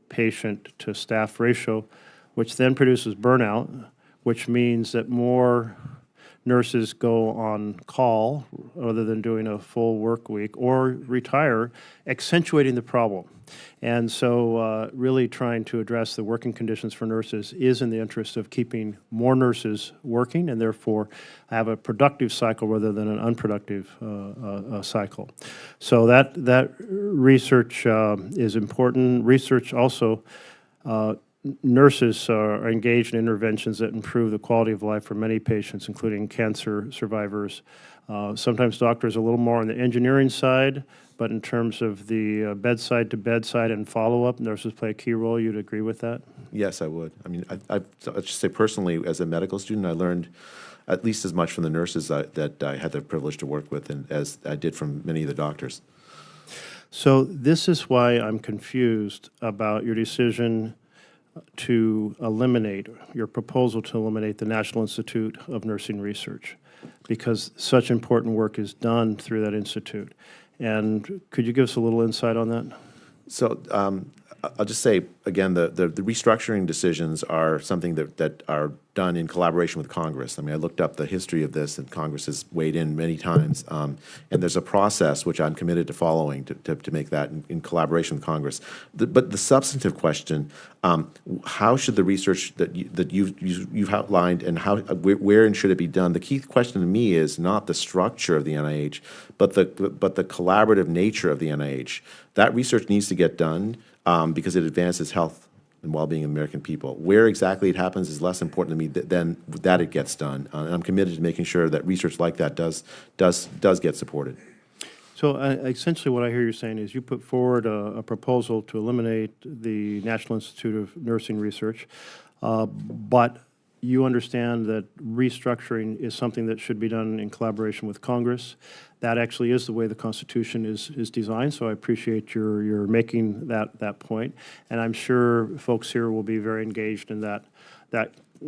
patient-to-staff ratio, which then produces burnout, which means that more nurses go on call rather than doing a full work week or retire, accentuating the problem. And so really trying to address the working conditions for nurses is in the interest of keeping more nurses working and therefore have a productive cycle rather than an unproductive cycle. So that research is important. Research also, nurses are engaged in interventions that improve the quality of life for many patients, including cancer survivors. Sometimes doctors are a little more on the engineering side, but in terms of the bedside to bedside and follow-up, nurses play a key role. You'd agree with that? Yes, I would. I mean, I just say personally, as a medical student, I learned at least as much from the nurses that I had the privilege to work with and as I did from many of the doctors. So this is why I'm confused about your decision to eliminate, your proposal to eliminate the National Institute of Nursing Research, because such important work is done through that institute. And could you give us a little insight on that? So I'll just say, again, the restructuring decisions are something that are done in collaboration with Congress. I mean, I looked up the history of this, and Congress has weighed in many times. And there's a process which I'm committed to following to make that in collaboration with Congress. But the substantive question, how should the research that you've outlined and where and should it be done? The key question to me is not the structure of the NIH, but the collaborative nature of the NIH. That research needs to get done because it advances health and well-being of American people. Where exactly it happens is less important to me than that it gets done. And I'm committed to making sure that research like that does get supported. So essentially what I hear you saying is you put forward a proposal to eliminate the National Institute of Nursing Research, but you understand that restructuring is something that should be done in collaboration with Congress. That actually is the way the Constitution is designed, so I appreciate your making that point. And I'm sure folks here will be very engaged in that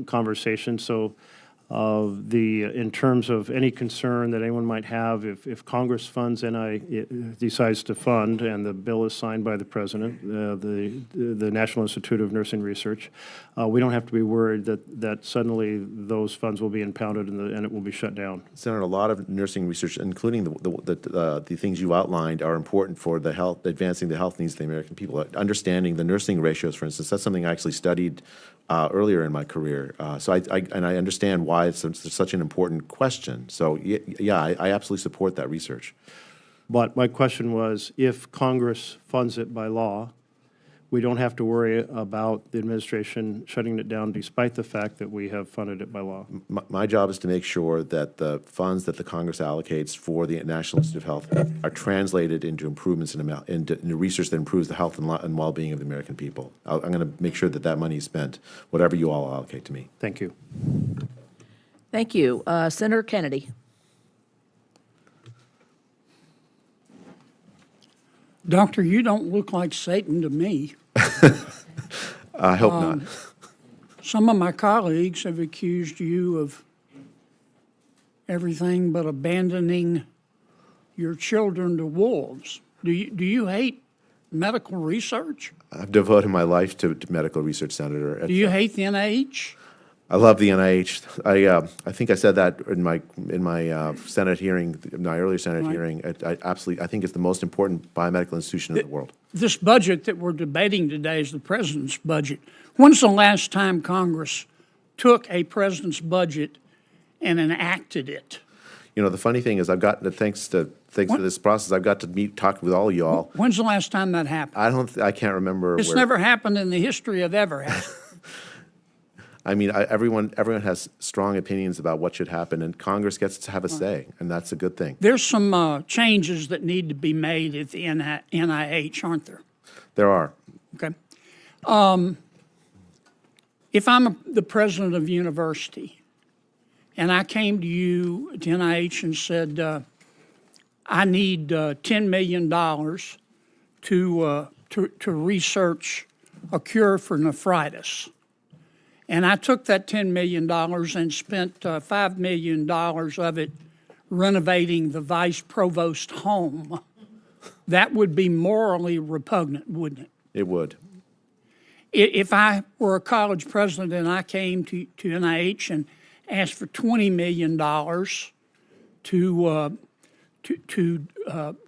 conversation. So In terms of any concern that anyone might have, if Congress funds decides to fund, and the bill is signed by the President, the National Institute of Nursing Research, we don't have to be worried that suddenly those funds will be impounded and it will be shut down. Senator, a lot of nursing research, including the things you outlined, are important for advancing the health needs of the American people. Understanding the nursing ratios, for instance, that's something I actually studied earlier in my career. So I understand why it's such an important question. So yeah, I absolutely support that research. But my question was, if Congress funds it by law, we don't have to worry about the administration shutting it down despite the fact that we have funded it by law. My job is to make sure that the funds that the Congress allocates for the National Institute of Health are translated into improvements into research that improves the health and well-being of the American people. I'm going to make sure that that money is spent, whatever you all allocate to me. Thank you. Thank you. Senator Kennedy. Doctor, you don't look like Satan to me. I hope not. Some of my colleagues have accused you of everything but abandoning your children to wolves. Do you hate medical research? I've devoted my life to medical research, Senator. Do you hate the NIH? I love the NIH. I think I said that in my Senate hearing, my earlier Senate hearing. I think it's the most important biomedical institution in the world. This budget that we're debating today is the president's budget. When's the last time Congress took a president's budget and enacted it? You know, the funny thing is, thanks to this process, I've got to talk with all of y'all. When's the last time that happened? I can't remember. It's never happened in the history of ever happened. I mean, everyone has strong opinions about what should happen, and Congress gets to have a say, and that's a good thing. There's some changes that need to be made at the NIH, aren't there? There are. Okay. If I'm the president of a university, and I came to you at NIH and said, I need $10 million to research a cure for nephritis. And I took that $10 million and spent $5 million of it renovating the vice provost home. That would be morally repugnant, wouldn't it? It would. If I were a college president and I came to NIH and asked for $20 million to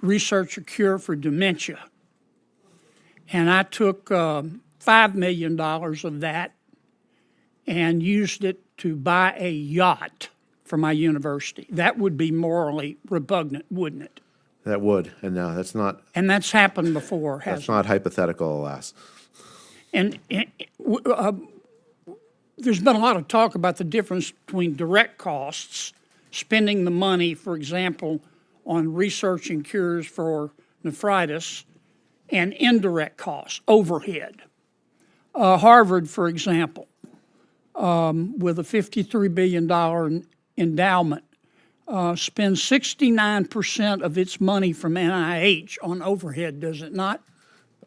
research a cure for dementia, and I took $5 million of that and used it to buy a yacht for my university, that would be morally repugnant, wouldn't it? That would, and no, that's not. And that's happened before, hasn't it? That's not hypothetical, alas. And there's been a lot of talk about the difference between direct costs, spending the money, for example, on researching cures for nephritis, and indirect costs, overhead. Harvard, for example, with a $53 billion endowment, spends 69% of its money from NIH on overhead, does it not?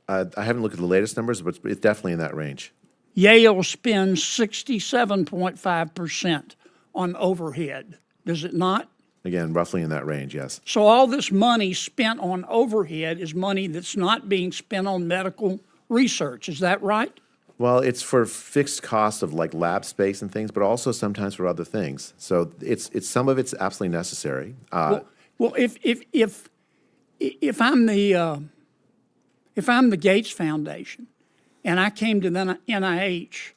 I haven't looked at the latest numbers, but it's definitely in that range. Yale spends 67.5% on overhead, does it not? Again, roughly in that range, yes. So all this money spent on overhead is money that's not being spent on medical research, is that right? Well, it's for fixed costs of like lab space and things, but also sometimes for other things. So it's some of it's absolutely necessary. Well, if I'm the Gates Foundation, and I came to the NIH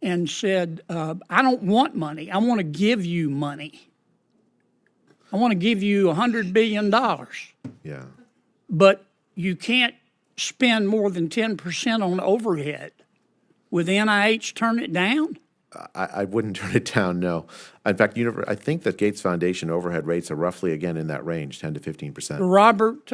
and said, I don't want money. I want to give you money. I want to give you $100 billion. Yeah. But you can't spend more than 10% on overhead. Would the NIH turn it down? I wouldn't turn it down, no. In fact, I think that Gates Foundation overhead rates are roughly, again, in that range, 10 to 15%. The Robert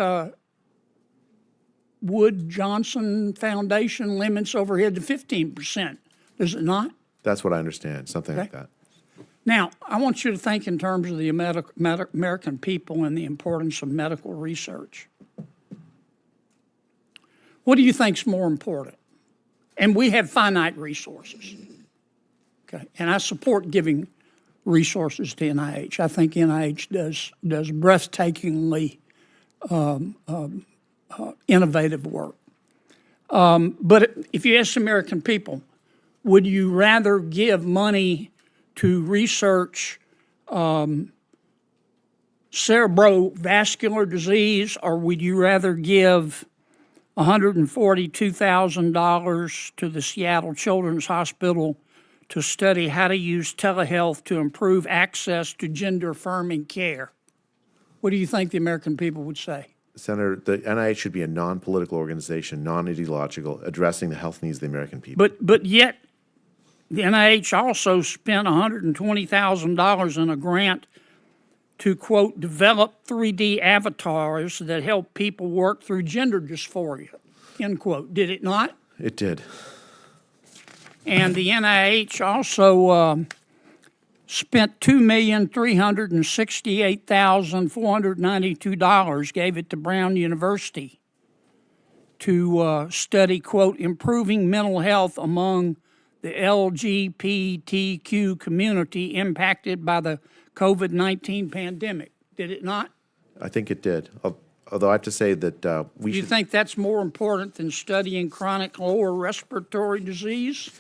Wood Johnson Foundation limits overhead to 15%, does it not? That's what I understand, something like that. Now, I want you to think in terms of the American people and the importance of medical research. What do you think is more important? And we have finite resources. Okay, and I support giving resources to NIH. I think NIH does breathtakingly innovative work. But if you ask American people, would you rather give money to research cerebrovascular disease, or would you rather give $142,000 to the Seattle Children's Hospital to study how to use telehealth to improve access to gender-affirming care? What do you think the American people would say? Senator, the NIH should be a non-political organization, non-ideological, addressing the health needs of the American people. But yet, the NIH also spent $120,000 in a grant to, quote, develop 3D avatars that help people work through gender dysphoria, end quote. Did it not? It did. And the NIH also spent $2,368,492, gave it to Brown University to study, quote, improving mental health among the LGBTQ community impacted by the COVID-19 pandemic. Did it not? I think it did. Although I have to say that Do you think that's more important than studying chronic lower respiratory disease?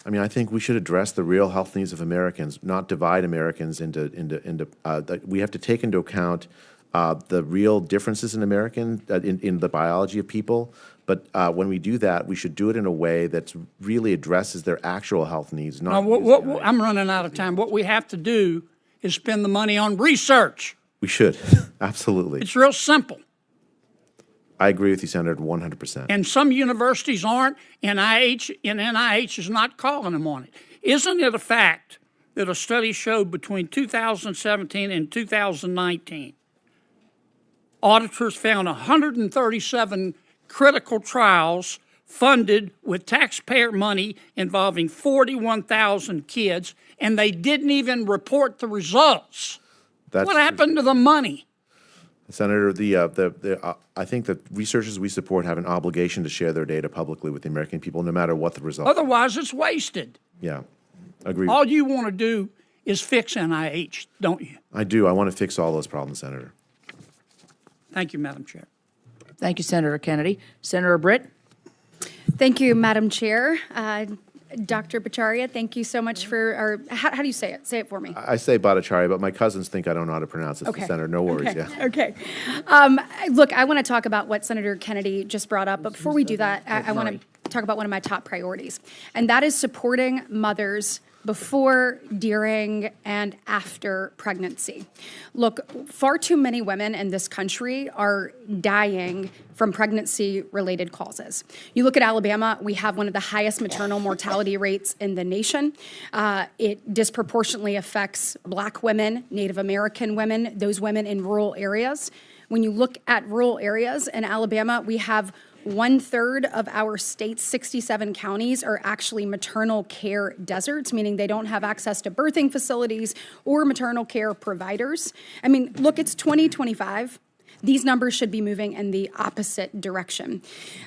I mean, I think we should address the real health needs of Americans, not divide Americans into we have to take into account the real differences in in the biology of people. But when we do that, we should do it in a way that really addresses their actual health needs. Not I'm running out of time. What we have to do is spend the money on research. We should, absolutely. It's real simple. I agree with you, Senator, 100%. And some universities aren't, NIH is not calling them on it. Isn't it a fact that a study showed between 2017 and 2019, auditors found 137 critical trials funded with taxpayer money involving 41,000 kids, and they didn't even report the results? What happened to the money? Senator, I think that researchers we support have an obligation to share their data publicly with the American people, no matter what the result. Otherwise, it's wasted. Yeah, agree. All you want to do is fix NIH, don't you? I do. I want to fix all those problems, Senator. Thank you, Madam Chair. Thank you, Senator Kennedy. Senator Britt? Thank you, Madam Chair. Dr. Bhattacharya, thank you so much for, or how do you say it? Say it for me. I say Bhattacharya, but my cousins think I don't know how to pronounce it, Okay. Senator. No worries, Okay. yeah. Okay. Look, I want to talk about what Senator Kennedy just brought up, but before we do that, I want to talk about one of my top priorities, and that is supporting mothers before, during, and after pregnancy. Look, far too many women in this country are dying from pregnancy-related causes. You look at Alabama, we have one of the highest maternal mortality rates in the nation. It disproportionately affects Black women, Native American women, those women in rural areas. When you look at rural areas in Alabama, we have 1/3 of our state's 67 counties are actually maternal care deserts, meaning they don't have access to birthing facilities or maternal care providers. I mean, look, it's 2025. These numbers should be moving in the opposite direction.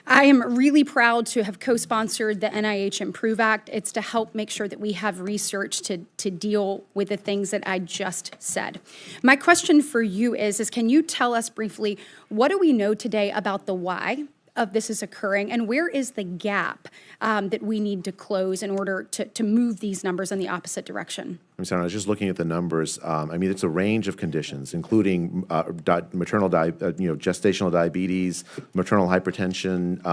I am really proud to have co-sponsored the NIH Improve Act. It's to help make sure that we have research to deal with the things that I just said. My question for you is can you tell us briefly, what do we know today about the why of this is occurring, and where is the gap that we need to close in order to move these numbers in the opposite direction? I'm sorry, I was just looking at the numbers. I mean, it's a range of conditions, including maternal, gestational diabetes, maternal hypertension,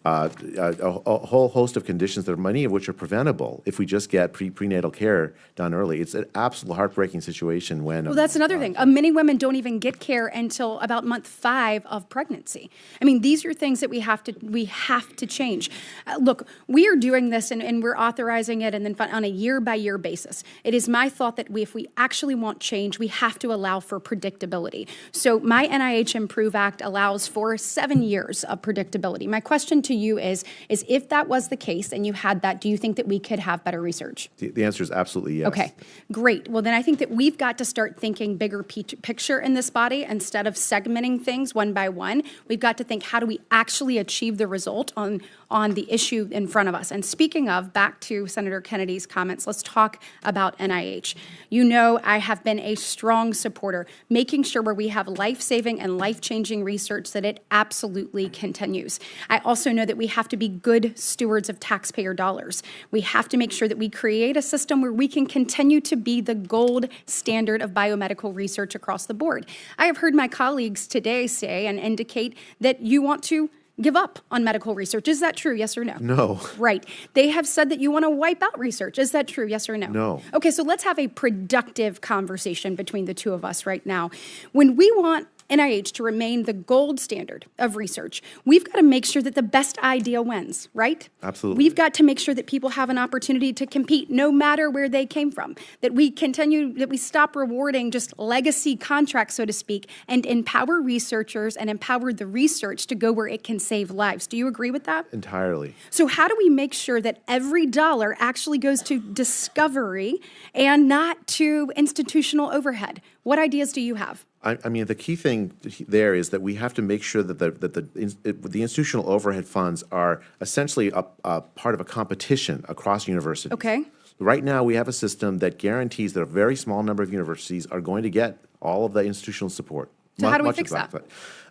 a whole host of conditions that many of which are preventable if we just get prenatal care done early. It's an absolute heartbreaking situation when. Well, that's another thing. Many women don't even get care until about month 5 of pregnancy. I mean, these are things that we have to change. Look, we are doing this and we're authorizing it and then on a year-by-year basis. It is my thought that if we actually want change, we have to allow for predictability. So my NIH Improve Act allows for 7 years of predictability. My question to you is if that was the case and you had that, do you think that we could have better research? The answer is absolutely yes. Okay, great. Well, then I think that we've got to start thinking bigger picture in this body instead of segmenting things one by one. We've got to think, how do we actually achieve the result on the issue in front of us? And speaking of, back to Senator Kennedy's comments, let's talk about NIH. You know I have been a strong supporter, making sure where we have life-saving and life-changing research that it absolutely continues. I also know that we have to be good stewards of taxpayer dollars. We have to make sure that we create a system where we can continue to be the gold standard of biomedical research across the board. I have heard my colleagues today say and indicate that you want to give up on medical research. Is that true, yes or no? No. Right. They have said that you want to wipe out research. Is that true, yes or no? No. Okay, so let's have a productive conversation between the two of us right now. When we want NIH to remain the gold standard of research, we've got to make sure that the best idea wins, right? Absolutely. We've got to make sure that people have an opportunity to compete no matter where they came from, that we stop rewarding just legacy contracts, so to speak, and empower researchers and empower the research to go where it can save lives. Do you agree with that? Entirely. So how do we make sure that every dollar actually goes to discovery and not to institutional overhead? What ideas do you have? I mean, the key thing there is that we have to make sure that the institutional overhead funds are essentially a part of a competition across universities. Okay. Right now, we have a system that guarantees that a very small number of universities are going to get all of the institutional support. So how do we fix that?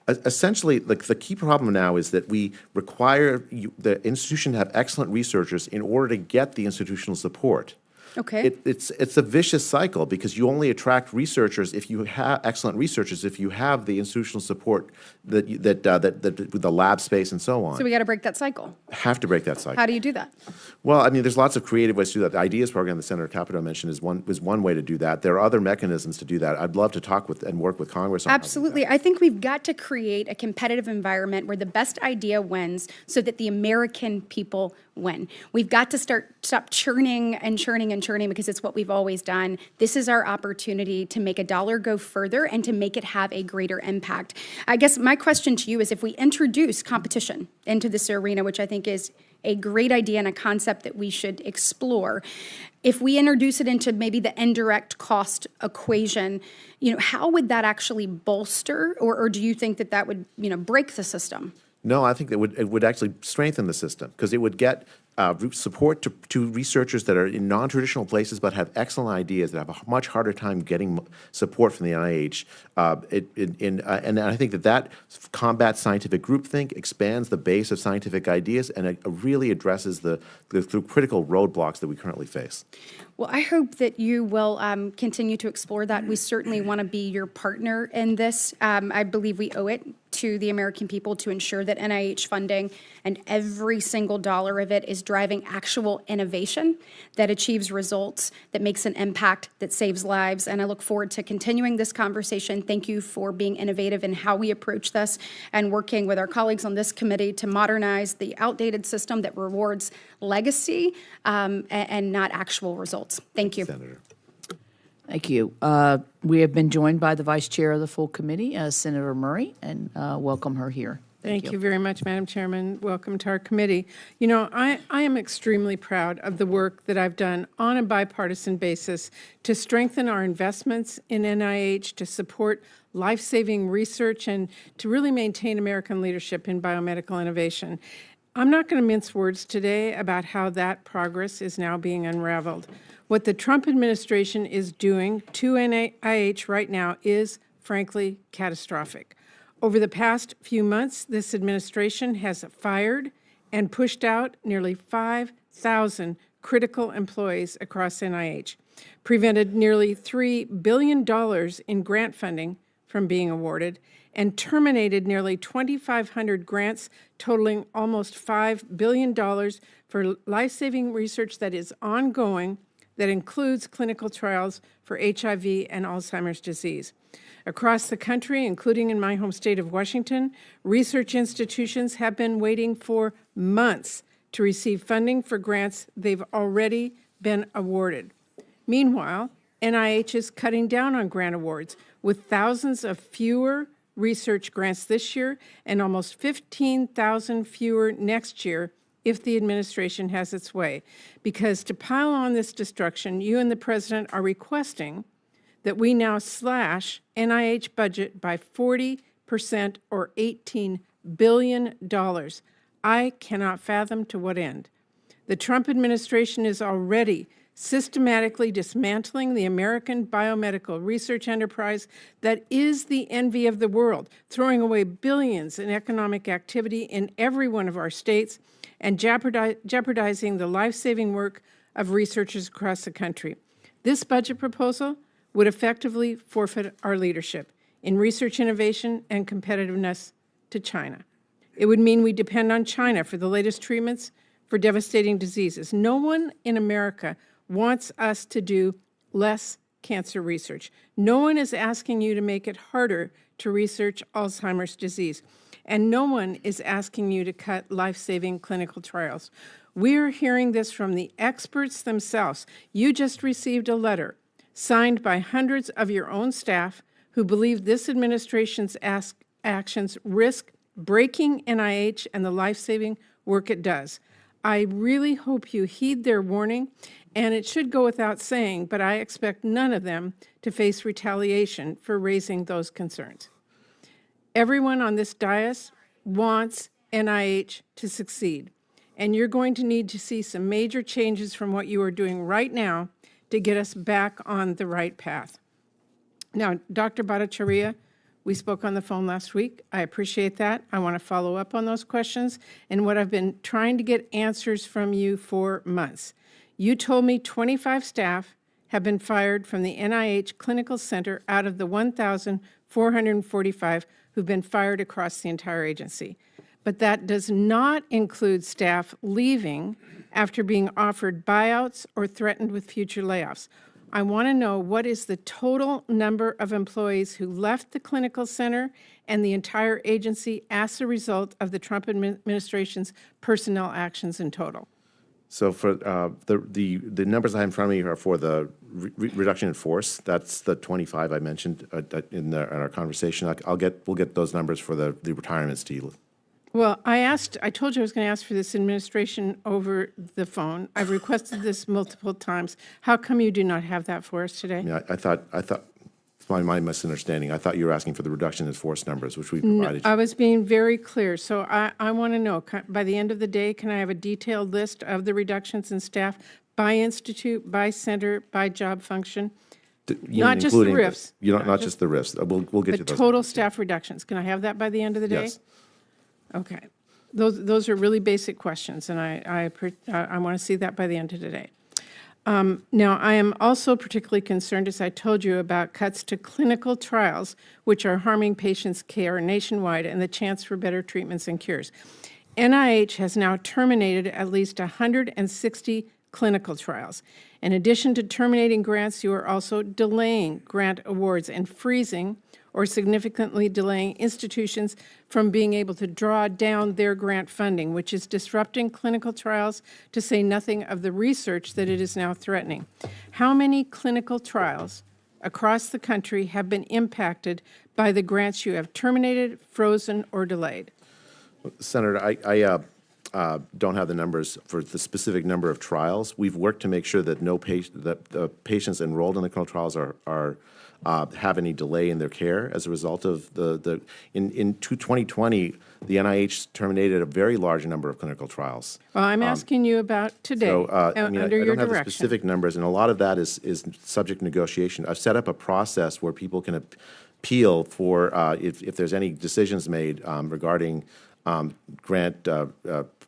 Essentially, the key problem now is that we require the institution to have excellent researchers in order to get the institutional support. Okay. It's a vicious cycle because you only attract researchers if you have excellent researchers, if you have the institutional support that the lab space and so on. So we got to break that cycle. Have to break that cycle. How do you do that? Well, I mean, there's lots of creative ways to do that. The IDEAS program that Senator Capito mentioned is one way to do that. There are other mechanisms to do that. I'd love to talk with and work with Congress on Absolutely. I think we've got to create a competitive environment where the best idea wins so that the American people win. We've got to stop churning and churning and churning because it's what we've always done. This is our opportunity to make a dollar go further and to make it have a greater impact. I guess my question to you is if we introduce competition into this arena, which I think is a great idea and a concept that we should explore, if we introduce it into maybe the indirect cost equation, how would that actually bolster, or do you think that would, break the system? No, I think it would actually strengthen the system because it would get support to researchers that are in non-traditional places but have excellent ideas that have a much harder time getting support from the NIH. And I think that combats scientific groupthink, expands the base of scientific ideas, and it really addresses the critical roadblocks that we currently face. Well, I hope that you will continue to explore that. We certainly want to be your partner in this. I believe we owe it to the American people to ensure that NIH funding and every single dollar of it is driving actual innovation that achieves results, that makes an impact, that saves lives. And I look forward to continuing this conversation. Thank you for being innovative in how we approach this and working with our colleagues on this committee to modernize the outdated system that rewards legacy and not actual results. Thank you. Senator. Thank you. We have been joined by the Vice Chair of the full committee, Senator Murray, and welcome her here. Thank you very much, Madam Chairman. Welcome to our committee. I am extremely proud of the work that I've done on a bipartisan basis to strengthen our investments in NIH, to support life-saving research, and to really maintain American leadership in biomedical innovation. I'm not going to mince words today about how that progress is now being unraveled. What the Trump administration is doing to NIH right now is, frankly, catastrophic. Over the past few months, this administration has fired and pushed out nearly 5,000 critical employees across NIH, prevented nearly $3 billion in grant funding from being awarded, and terminated nearly 2,500 grants totaling almost $5 billion for life-saving research that is ongoing, that includes clinical trials for HIV and Alzheimer's disease. Across the country, including in my home state of Washington, research institutions have been waiting for months to receive funding for grants they've already been awarded. Meanwhile, NIH is cutting down on grant awards with thousands of fewer research grants this year and almost 15,000 fewer next year if the administration has its way. Because to pile on this destruction, you and the President are requesting that we now slash NIH budget by 40% or $18 billion. I cannot fathom to what end. The Trump administration is already systematically dismantling the American biomedical research enterprise that is the envy of the world, throwing away billions in economic activity in every one of our states, and jeopardizing the life-saving work of researchers across the country. This budget proposal would effectively forfeit our leadership in research innovation and competitiveness to China. It would mean we depend on China for the latest treatments for devastating diseases. No one in America wants us to do less cancer research. No one is asking you to make it harder to research Alzheimer's disease. And no one is asking you to cut life-saving clinical trials. We're hearing this from the experts themselves. You just received a letter signed by hundreds of your own staff who believe this administration's actions risk breaking NIH and the life-saving work it does. I really hope you heed their warning, and it should go without saying, but I expect none of them to face retaliation for raising those concerns. Everyone on this dais wants NIH to succeed, and you're going to need to see some major changes from what you are doing right now to get us back on the right path. Now, Dr. Bhattacharya, we spoke on the phone last week. I appreciate that. I want to follow up on those questions and what I've been trying to get answers from you for months. You told me 25 staff have been fired from the NIH Clinical Center out of the 1,445 who've been fired across the entire agency. But that does not include staff leaving after being offered buyouts or threatened with future layoffs. I want to know what is the total number of employees who left the clinical center and the entire agency as a result of the Trump administration's personnel actions in total. So for the numbers I have in front of me are for the reduction in force. That's the 25 I mentioned in our conversation. We'll get those numbers for the retirements to you. Well, I told you I was going to ask for this administration over the phone. I've requested this multiple times. How come you do not have that for us today? Yeah, I thought it's my misunderstanding. I thought you were asking for the reduction in force numbers, which we provided. I was being very clear. So I want to know, by the end of the day, can I have a detailed list of the reductions in staff by institute, by center, by job function? Not just the RIFs. Not just the RIFs. We'll get to those. Total staff reductions. Can I have that by the end of the day? Yes. Okay. Those are really basic questions, and I want to see that by the end of today. Now, I am also particularly concerned, as I told you, about cuts to clinical trials, which are harming patients' care nationwide and the chance for better treatments and cures. NIH has now terminated at least 160 clinical trials. In addition to terminating grants, you are also delaying grant awards and freezing or significantly delaying institutions from being able to draw down their grant funding, which is disrupting clinical trials, to say nothing of the research that it is now threatening. How many clinical trials across the country have been impacted by the grants you have terminated, frozen, or delayed? Senator, I don't have the numbers for the specific number of trials. We've worked to make sure that the patients enrolled in the clinical trials have any delay in their care as a result of in 2020, the NIH terminated a very large number of clinical trials. Well, I'm asking you about today, I under your don't have direction. the specific numbers, and a lot of that is subject to negotiation. I've set up a process where people can appeal for if there's any decisions made regarding grant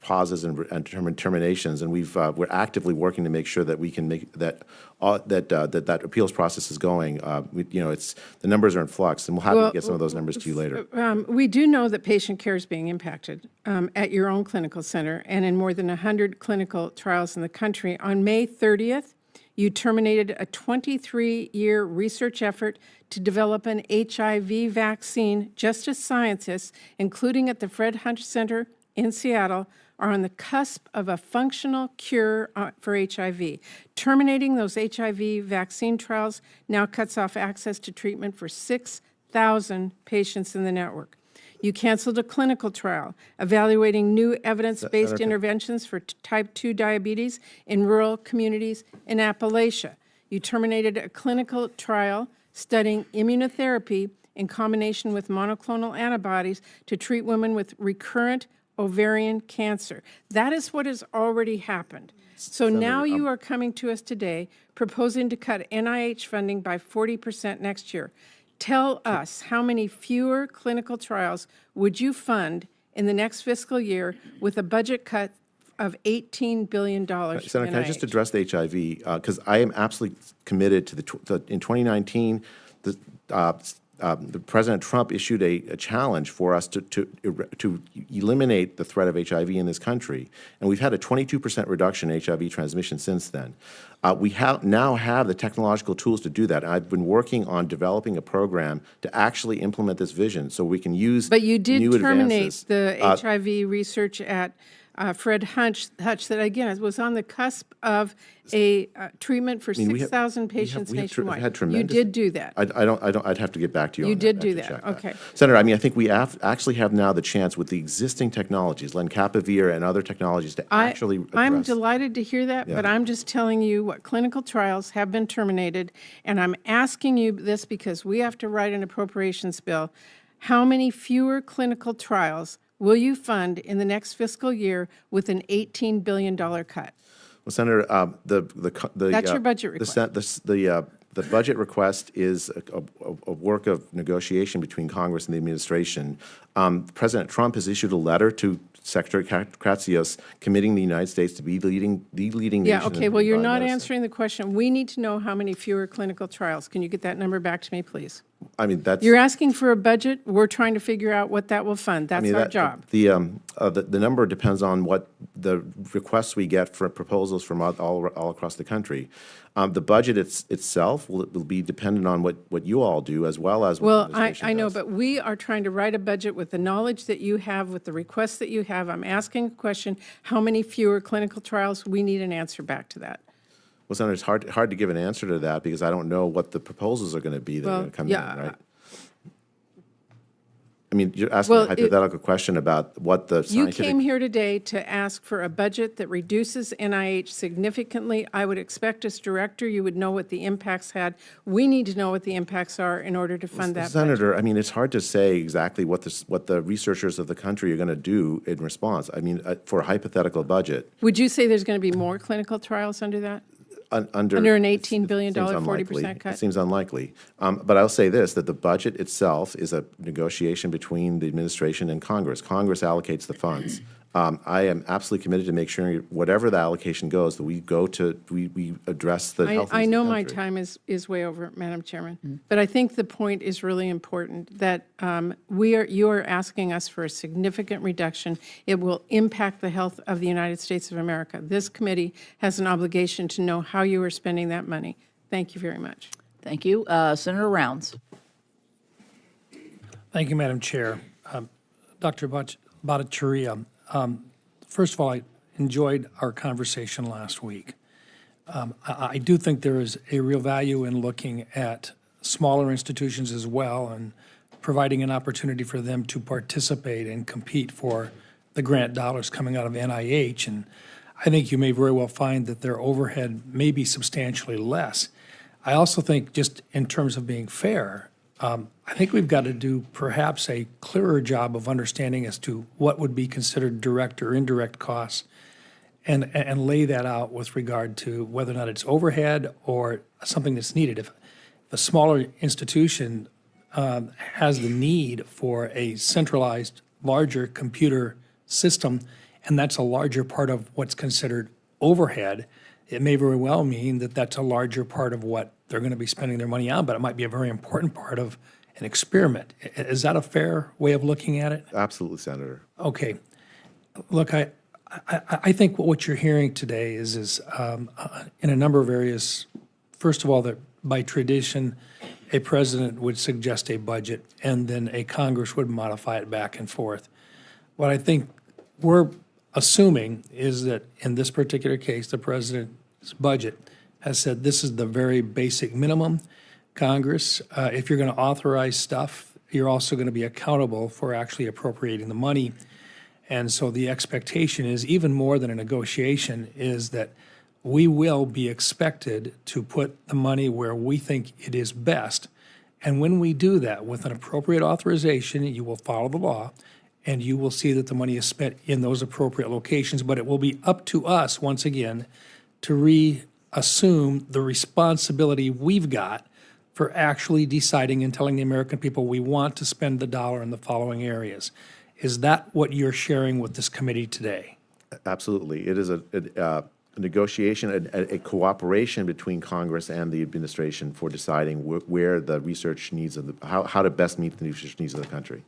pauses and terminations, and we're actively working to make sure that we can make that appeals process is going. The numbers are in flux, and we'll have to get some of those numbers to you later. We do know that patient care is being impacted at your own clinical center and in more than 100 clinical trials in the country. On May 30th, you terminated a 23-year research effort to develop an HIV vaccine, just as scientists, including at the Fred Hutch Center in Seattle, are on the cusp of a functional cure for HIV. Terminating those HIV vaccine trials now cuts off access to treatment for 6,000 patients in the network. You canceled a clinical trial evaluating new evidence-based interventions for type 2 diabetes in rural communities in Appalachia. You terminated a clinical trial studying immunotherapy in combination with monoclonal antibodies to treat women with recurrent ovarian cancer. That is what has already happened. So now you are coming to us today proposing to cut NIH funding by 40% next year. Tell us, how many fewer clinical trials would you fund in the next fiscal year with a budget cut of $18 billion? Senator, can I just address the HIV? Because I am absolutely committed to in 2019, the President Trump issued a challenge for us to eliminate the threat of HIV in this country, and we've had a 22% reduction in HIV transmission since then. We now have the technological tools to do that. I've been working on developing a program to actually implement this vision, so we can use But you did new terminate advances. the HIV research at Fred Hutch that, again, was on the cusp of a treatment for 6,000 patients nationwide. You did do that. I'd have to get back to you on that. You did I do have to that, check okay. Senator, I mean, I think we actually have now the chance with the existing technologies, lenacapavir and other technologies, to actually address. I'm delighted to hear that, Yeah. but I'm just telling you what clinical trials have been terminated, and I'm asking you this because we have to write an appropriations bill. How many fewer clinical trials will you fund in the next fiscal year with an $18 billion cut? Well, Senator, That's your budget request. The budget request is a work of negotiation between Congress and the administration. President Trump has issued a letter to Secretary Kratsios committing the United States to be the leading nation. Yeah, okay, well, you're not biomedicine. answering the question. We need to know how many fewer clinical trials. Can you get that number back to me, please? I mean, that's. You're asking for a budget. We're trying to figure out what that will fund. That's our job. The number depends on what the requests we get for proposals from all across the country. The budget itself will be dependent on what you all do, as well as what Well, the administration I know, does. but we are trying to write a budget with the knowledge that you have, with the requests that you have. I'm asking a question, how many fewer clinical trials? We need an answer back to that. Well, Senator, it's hard to give an answer to that because I don't know what the proposals are going to be that are going to come in, right? I mean, you're asking a hypothetical question about what the scientific... You came here today to ask for a budget that reduces NIH significantly. I would expect as director you would know what the impacts had. We need to know what the impacts are in order to fund that Senator, budget. I mean, it's hard to say exactly what the researchers of the country are going to do in response. I mean, for a hypothetical budget. Would you say there's going to be more clinical trials under that? Under an $18 billion, it seems unlikely. 40% cut? It seems unlikely. But I'll say this, that the budget itself is a negotiation between the administration and Congress. Congress allocates the funds. I am absolutely committed to make sure whatever the allocation goes, that we address the health of I the know country. my time is way over, Madam Chairman, but I think the point is really important, that you are asking us for a significant reduction. It will impact the health of the United States of America. This committee has an obligation to know how you are spending that money. Thank you very much. Thank you. Senator Rounds. Thank you, Madam Chair. Dr. Bhattacharya, first of all, I enjoyed our conversation last week. I do think there is a real value in looking at smaller institutions as well and providing an opportunity for them to participate and compete for the grant dollars coming out of NIH. And I think you may very well find that their overhead may be substantially less. I also think, just in terms of being fair, I think we've got to do perhaps a clearer job of understanding as to what would be considered direct or indirect costs, and lay that out with regard to whether or not it's overhead or something that's needed. If a smaller institution has the need for a centralized, larger computer system, and that's a larger part of what's considered overhead, it may very well mean that that's a larger part of what they're going to be spending their money on, but it might be a very important part of an experiment. Is that a fair way of looking at it? Absolutely, Senator. Okay. Look, I think what you're hearing today is in a number of areas, first of all, that by tradition, a president would suggest a budget and then a Congress would modify it back and forth. What I think we're assuming is that in this particular case, the president's budget has said this is the very basic minimum. Congress, if you're going to authorize stuff, you're also going to be accountable for actually appropriating the money. And so the expectation is, even more than a negotiation, is that we will be expected to put the money where we think it is best. And when we do that with an appropriate authorization, you will follow the law, and you will see that the money is spent in those appropriate locations. But it will be up to us, once again, to reassume the responsibility we've got for actually deciding and telling the American people we want to spend the dollar in the following areas. Is that what you're sharing with this committee today? Absolutely. It is a negotiation, a cooperation between Congress and the administration for deciding where the research needs of how to best meet the research needs of the country.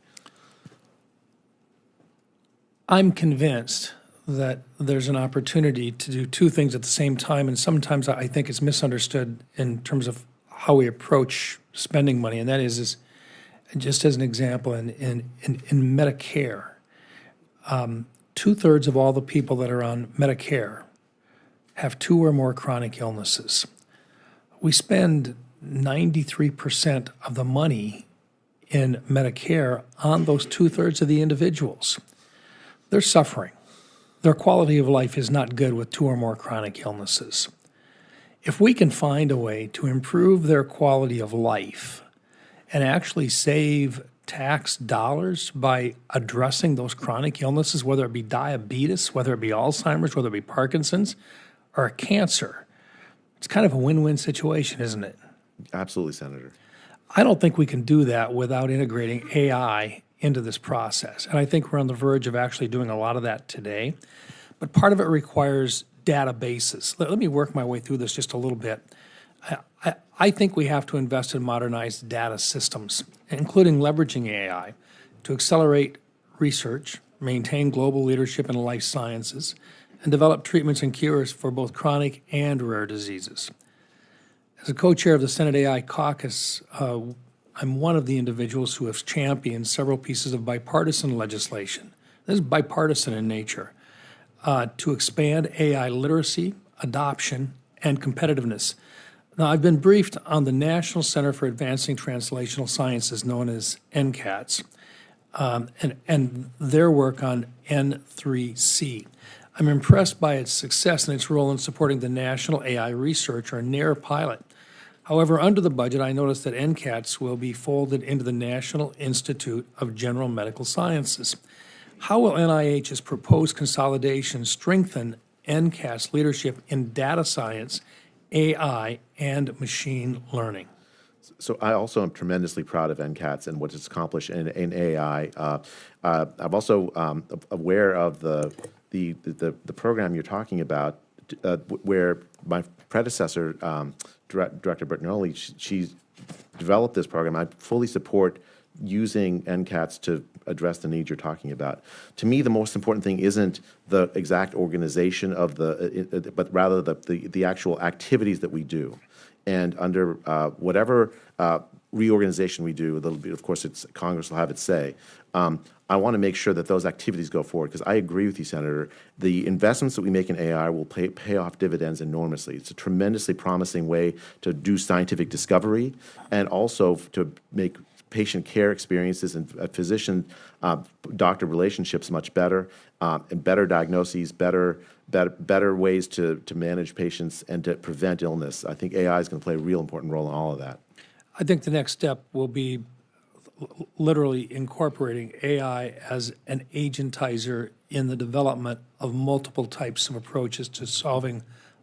I'm convinced that there's an opportunity to do two things at the same time, and sometimes I think it's misunderstood in terms of how we approach spending money, and that is just as an example, in Medicare, 2/3 of all the people that are on Medicare have 2 or more chronic illnesses. We spend 93% of the money in Medicare on those 2/3 of the individuals. They're suffering. Their quality of life is not good with 2 or more chronic illnesses. If we can find a way to improve their quality of life and actually save tax dollars by addressing those chronic illnesses, whether it be diabetes, whether it be Alzheimer's, whether it be Parkinson's, or cancer, it's kind of a win-win situation, isn't it? Absolutely, Senator. I don't think we can do that without integrating AI into this process. And I think we're on the verge of actually doing a lot of that today. But part of it requires databases. Let me work my way through this just a little bit. I think we have to invest in modernized data systems, including leveraging AI to accelerate research, maintain global leadership in life sciences, and develop treatments and cures for both chronic and rare diseases. As a co-chair of the Senate AI caucus, I'm one of the individuals who have championed several pieces of bipartisan legislation. This is bipartisan in nature, to expand AI literacy, adoption, and competitiveness. Now, I've been briefed on the National Center for Advancing Translational Sciences, known as NCATS, and their work on N3C. I'm impressed by its success and its role in supporting the National AI Research, or NAIR pilot. However, under the budget, I noticed that NCATS will be folded into the National Institute of General Medical Sciences. How will NIH's proposed consolidation strengthen NCATS leadership in data science, AI, and machine learning? So I also am tremendously proud of NCATS and what it's accomplished in AI. I'm also aware of the program you're talking about, where my predecessor, Director Bertinelli, she developed this program. I fully support using NCATS to address the needs you're talking about. To me, the most important thing isn't the exact organization of but rather the actual activities that we do. And under whatever reorganization we do, of course, Congress will have its say. I want to make sure that those activities go forward, because I agree with you, Senator. The investments that we make in AI will pay off dividends enormously. It's a tremendously promising way to do scientific discovery and also to make patient care experiences and physician-doctor relationships much better, and better diagnoses, better ways to manage patients and to prevent illness. I think AI is going to play a real important role in all of that. I think the next step will be literally incorporating AI as an agentizer in the development of multiple types of approaches to solving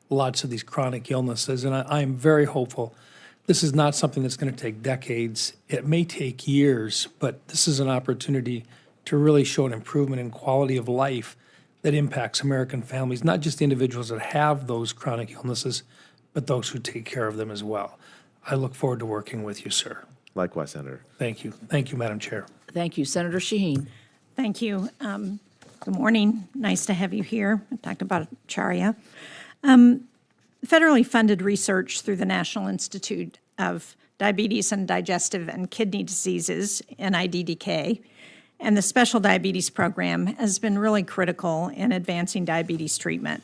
lots of these chronic illnesses. And I am very hopeful. This is not something that's going to take decades. It may take years, but this is an opportunity to really show an improvement in quality of life that impacts American families, not just the individuals that have those chronic illnesses, but those who take care of them as well. I look forward to working with you, sir. Likewise, Senator. Thank you. Thank you, Madam Chair. Thank you. Senator Shaheen. Thank you. Good morning. Nice to have you here, Dr. Bhattacharya. Federally funded research through the National Institute of Diabetes and Digestive and Kidney Diseases, NIDDK, and the Special Diabetes Program has been really critical in advancing diabetes treatment.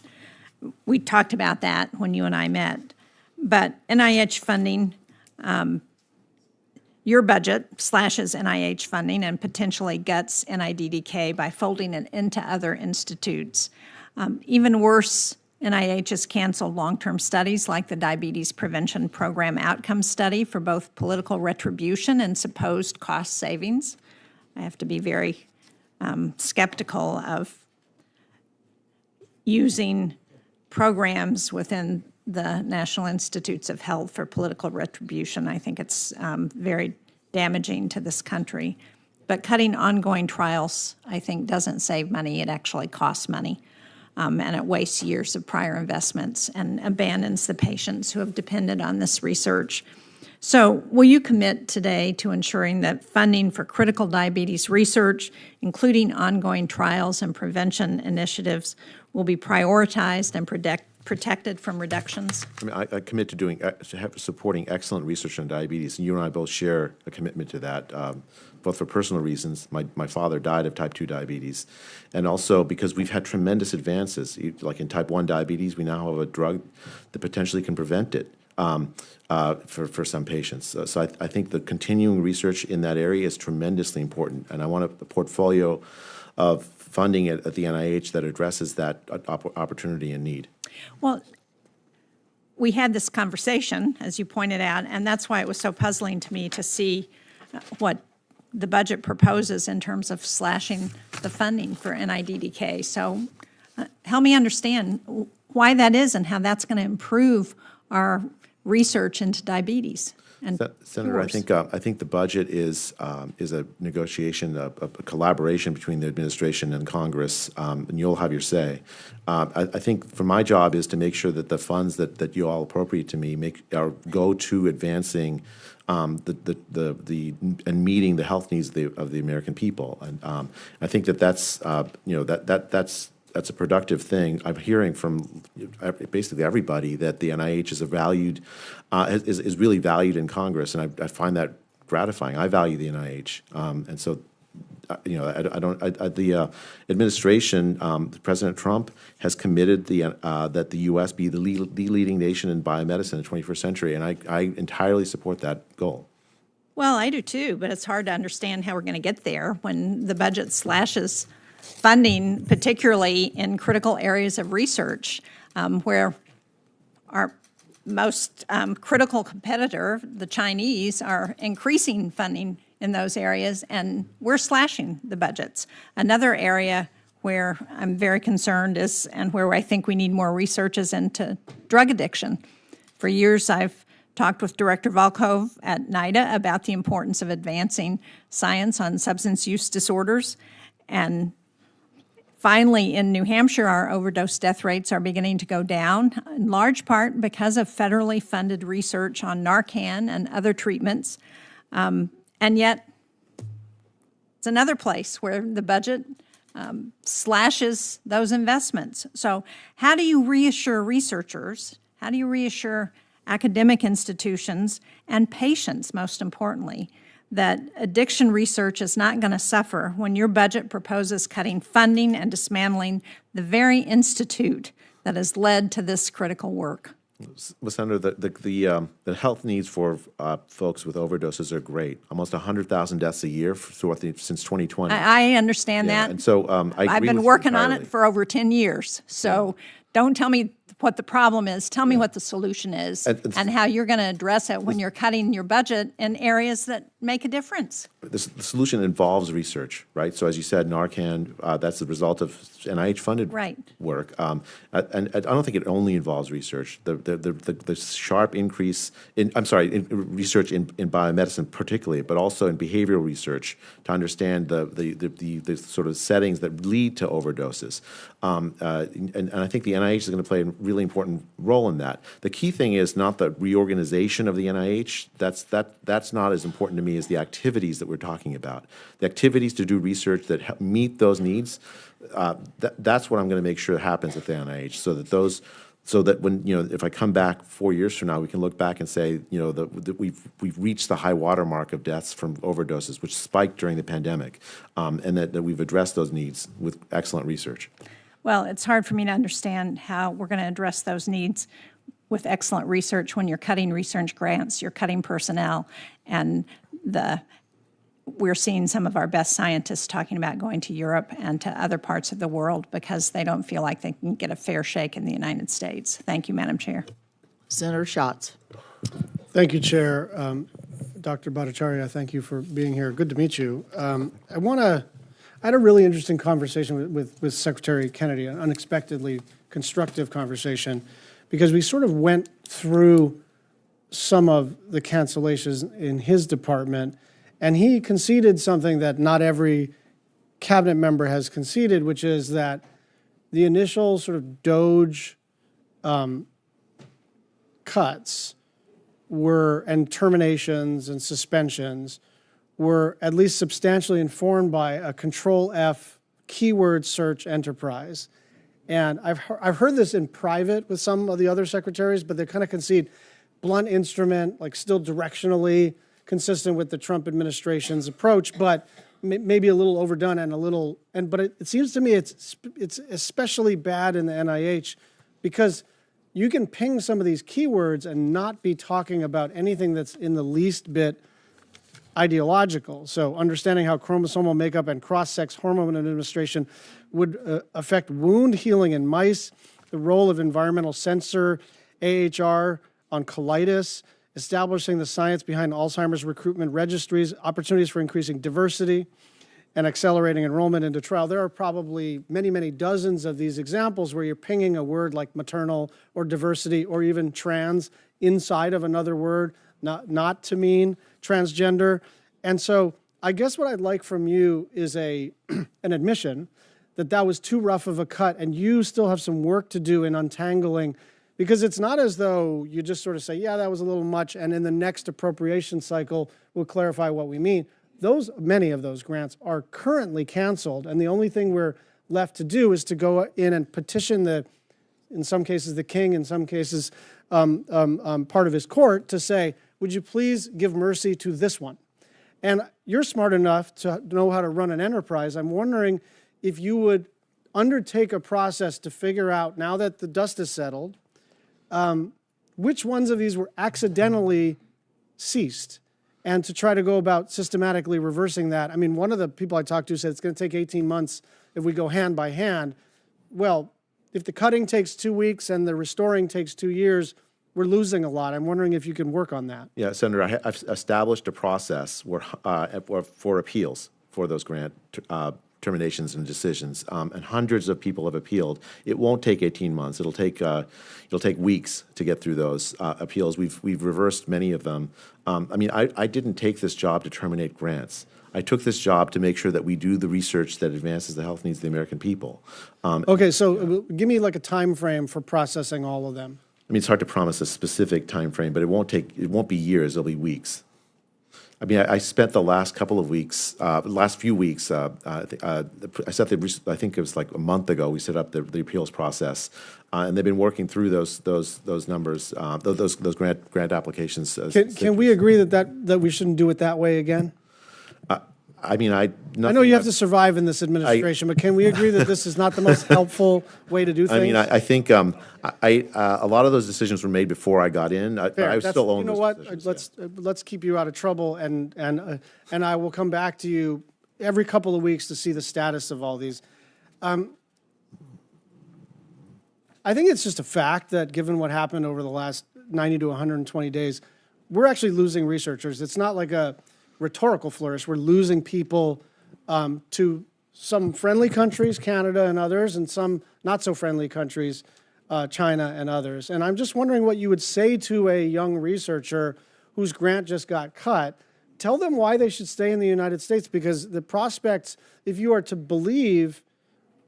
We talked about that when you and I met. But NIH funding, your budget slashes NIH funding and potentially guts NIDDK by folding it into other institutes. Even worse, NIH has canceled long-term studies like the Diabetes Prevention Program Outcome Study for both political retribution and supposed cost savings. I have to be very skeptical of using programs within the National Institutes of Health for political retribution. I think it's very damaging to this country. But cutting ongoing trials, I think, doesn't save money. It actually costs money. And it wastes years of prior investments and abandons the patients who have depended on this research. So will you commit today to ensuring that funding for critical diabetes research, including ongoing trials and prevention initiatives, will be prioritized and protected from reductions? I mean, I commit to supporting excellent research on diabetes, and you and I both share a commitment to that, both for personal reasons. My father died of type 2 diabetes, and also because we've had tremendous advances. Like in type 1 diabetes, we now have a drug that potentially can prevent it for some patients. So I think the continuing research in that area is tremendously important, and I want a portfolio of funding at the NIH that addresses that opportunity and need. Well, we had this conversation, as you pointed out, and that's why it was so puzzling to me to see what the budget proposes in terms of slashing the funding for NIDDK. So help me understand why that is and how that's going to improve our research into diabetes. And Senator, I think the budget is a negotiation, a collaboration between the administration and Congress, and you'll have your say. I think for my job is to make sure that the funds that you all appropriate to me go to advancing and meeting the health needs of the American people, and I think that's a productive thing. I'm hearing from basically everybody that the NIH is really valued in Congress, and I find that gratifying. I value the NIH, and so the administration, President Trump has committed that the U.S. be the leading nation in biomedicine in the 21st century, and I entirely support that goal. Well, I do too, but it's hard to understand how we're going to get there when the budget slashes funding, particularly in critical areas of research, where our most critical competitor, the Chinese, are increasing funding in those areas, and we're slashing the budgets. Another area where I'm very concerned is, and where I think we need more research, is into drug addiction. For years, I've talked with Director Volkov at NIDA about the importance of advancing science on substance use disorders, and finally, in New Hampshire, our overdose death rates are beginning to go down, in large part because of federally funded research on Narcan and other treatments. And yet, it's another place where the budget slashes those investments. So how do you reassure researchers, how do you reassure academic institutions and patients, most importantly, that addiction research is not going to suffer when your budget proposes cutting funding and dismantling the very institute that has led to this critical work? Well, Senator, the health needs for folks with overdoses are great. Almost 100,000 deaths a year since 2020. I understand that. And so I've been working on it for over 10 years. So don't tell me what the problem is. Tell me what the solution is and how you're going to address it when you're cutting your budget in areas that make a difference. The solution involves research, right? So as you said, Narcan, that's the result of NIH-funded work. And I don't think it only involves research. The sharp increase in research in biomedicine particularly, but also in behavioral research to understand the sort of settings that lead to overdoses. And I think the NIH is going to play a really important role in that. The key thing is not the reorganization of the NIH. That's not as important to me as the activities that we're talking about. The activities to do research that meet those needs, that's what I'm going to make sure happens at the NIH, so that when, if I come back 4 years from now, we can look back and say, that we've reached the high water mark of deaths from overdoses, which spiked during the pandemic, and that we've addressed those needs with excellent research. Well, it's hard for me to understand how we're going to address those needs with excellent research when you're cutting research grants, you're cutting personnel, and we're seeing some of our best scientists talking about going to Europe and to other parts of the world because they don't feel like they can get a fair shake in the United States. Thank you, Madam Chair. Senator Schatz. Thank you, Chair. Dr. Bhattacharya, thank you for being here. Good to meet you. I had a really interesting conversation with Secretary Kennedy, an unexpectedly constructive conversation, because we sort of went through some of the cancellations in his department, and he conceded something that not every cabinet member has conceded, which is that the initial sort of DOGE cuts were, and terminations and suspensions were at least substantially informed by a Control F keyword search enterprise. And I've heard this in private with some of the other secretaries, but they kind of concede blunt instrument, like still directionally consistent with the Trump administration's approach, but maybe a little overdone and a little, but it seems to me it's especially bad in the NIH because you can ping some of these keywords and not be talking about anything that's in the least bit ideological. So understanding how chromosomal makeup and cross-sex hormone administration would affect wound healing in mice, the role of environmental sensor, AHR on colitis, establishing the science behind Alzheimer's recruitment registries, opportunities for increasing diversity, and accelerating enrollment into trial. There are probably many, many dozens of these examples where you're pinging a word like maternal or diversity or even trans inside of another word, not to mean transgender. And so I guess what I'd like from you is an admission that that was too rough of a cut and you still have some work to do in untangling, because it's not as though you just sort of say, yeah, that was a little much, and in the next appropriation cycle, we'll clarify what we mean. Many of those grants are currently canceled, and the only thing we're left to do is to go in and petition in some cases the king, in some cases part of his court, to say, would you please give mercy to this one? And you're smart enough to know how to run an enterprise. I'm wondering if you would undertake a process to figure out, now that the dust is settled, which ones of these were accidentally ceased, and to try to go about systematically reversing that. I mean, one of the people I talked to said it's going to take 18 months if we go hand by hand. Well, if the cutting takes 2 weeks and the restoring takes 2 years, we're losing a lot. I'm wondering if you can work on that. Yeah, Senator, I've established a process for appeals for those grant terminations and decisions, and hundreds of people have appealed. It won't take 18 months. It'll take weeks to get through those appeals. We've reversed many of them. I mean, I didn't take this job to terminate grants. I took this job to make sure that we do the research that advances the health needs of the American people. Okay, so give me like a time frame for processing all of them. I mean, it's hard to promise a specific time frame, but it won't be years. It'll be weeks. I mean, I spent the last couple of weeks, last few weeks. I think it was like a month ago. We set up the appeals process, and they've been working through those numbers, those grant applications. Can we agree that we shouldn't do it that way again? I mean, I know you have to survive in this administration, but can we agree that this is not the most helpful way to do things? I mean, I think a lot of those decisions were made before I got in. I still own those decisions. Let's keep you out of trouble, and I will come back to you every couple of weeks to see the status of all these. I think it's just a fact that given what happened over the last 90 to 120 days, we're actually losing researchers. It's not like a rhetorical flourish. We're losing people to some friendly countries, Canada and others, and some not so friendly countries, China and others. And I'm just wondering what you would say to a young researcher whose grant just got cut. Tell them why they should stay in the United States, because the prospects, if you are to believe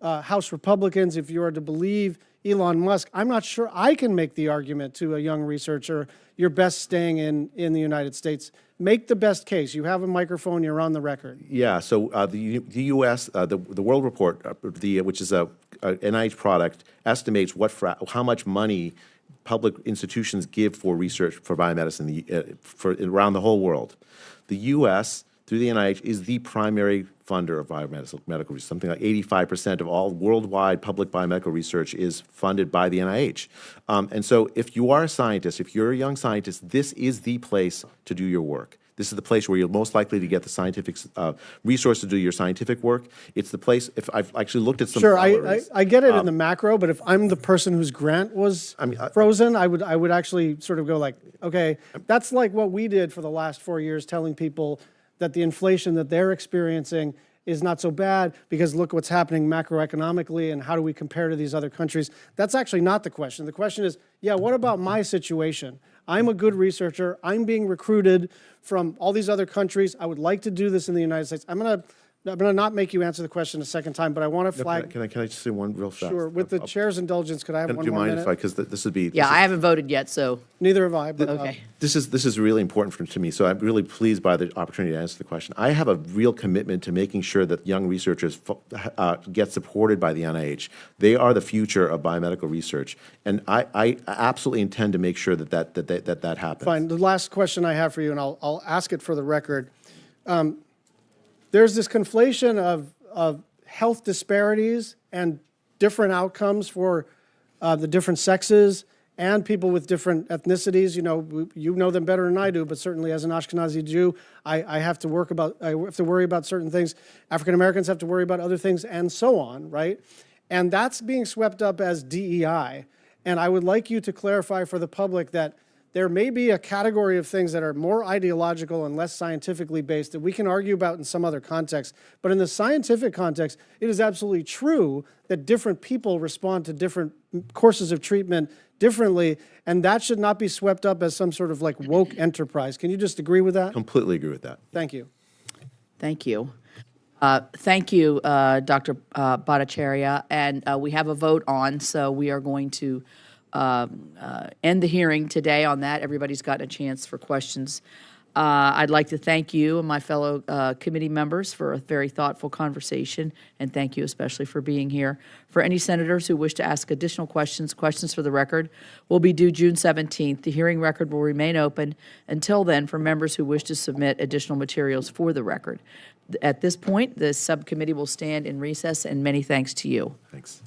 House Republicans, if you are to believe Elon Musk, I'm not sure I can make the argument to a young researcher, you're best staying in the United States. Make the best case. You have a microphone, you're on the record. Yeah, so the U.S., the World Report, which is a NIH product, estimates how much money public institutions give for research for biomedicine around the whole world. The U.S., through the NIH, is the primary funder of biomedical research. Something like 85% of all worldwide public biomedical research is funded by the NIH. And so if you are a scientist, if you're a young scientist, this is the place to do your work. This is the place where you're most likely to get the scientific resource to do your scientific work. It's the place, if I've actually looked at some salaries. I get it in the macro, but if I'm the person whose grant was frozen, I would actually sort of go like, okay, that's like what we did for the last 4 years, telling people that the inflation that they're experiencing is not so bad because look what's happening macroeconomically and how do we compare to these other countries. That's actually not the question. The question is, yeah, what about my situation? I'm a good researcher. I'm being recruited from all these other countries. I would like to do this in the United States. I'm going to not make you answer the question a second time, but I want to flag. Can I just say one real fast? Sure. With the chair's indulgence, could I have one more minute? Do you mind if I, because this would be. Yeah, I haven't voted yet, so. Neither have I, but. Okay. This is really important to me, so I'm really pleased by the opportunity to answer the question. I have a real commitment to making sure that young researchers get supported by the NIH. They are the future of biomedical research, and I absolutely intend to make sure that happens. Fine. The last question I have for you, and I'll ask it for the record. There's this conflation of health disparities and different outcomes for the different sexes and people with different ethnicities. You know them better than I do, but certainly as an Ashkenazi Jew, I have to worry about certain things. African Americans have to worry about other things, and so on, right? And that's being swept up as DEI. And I would like you to clarify for the public that there may be a category of things that are more ideological and less scientifically based that we can argue about in some other context. But in the scientific context, it is absolutely true that different people respond to different courses of treatment differently, and that should not be swept up as some sort of like woke enterprise. Can you just agree with that? Completely agree with that. Thank you. Thank you. Thank you, Dr. Bhattacharya. And we have a vote on, so we are going to end the hearing today on that. Everybody's gotten a chance for questions. I'd like to thank you and my fellow committee members for a very thoughtful conversation, and thank you especially for being here. For any senators who wish to ask additional questions for the record will be due June 17th. The hearing record will remain open until then for members who wish to submit additional materials for the record. At this point, the subcommittee will stand in recess, and many thanks to you. Thanks.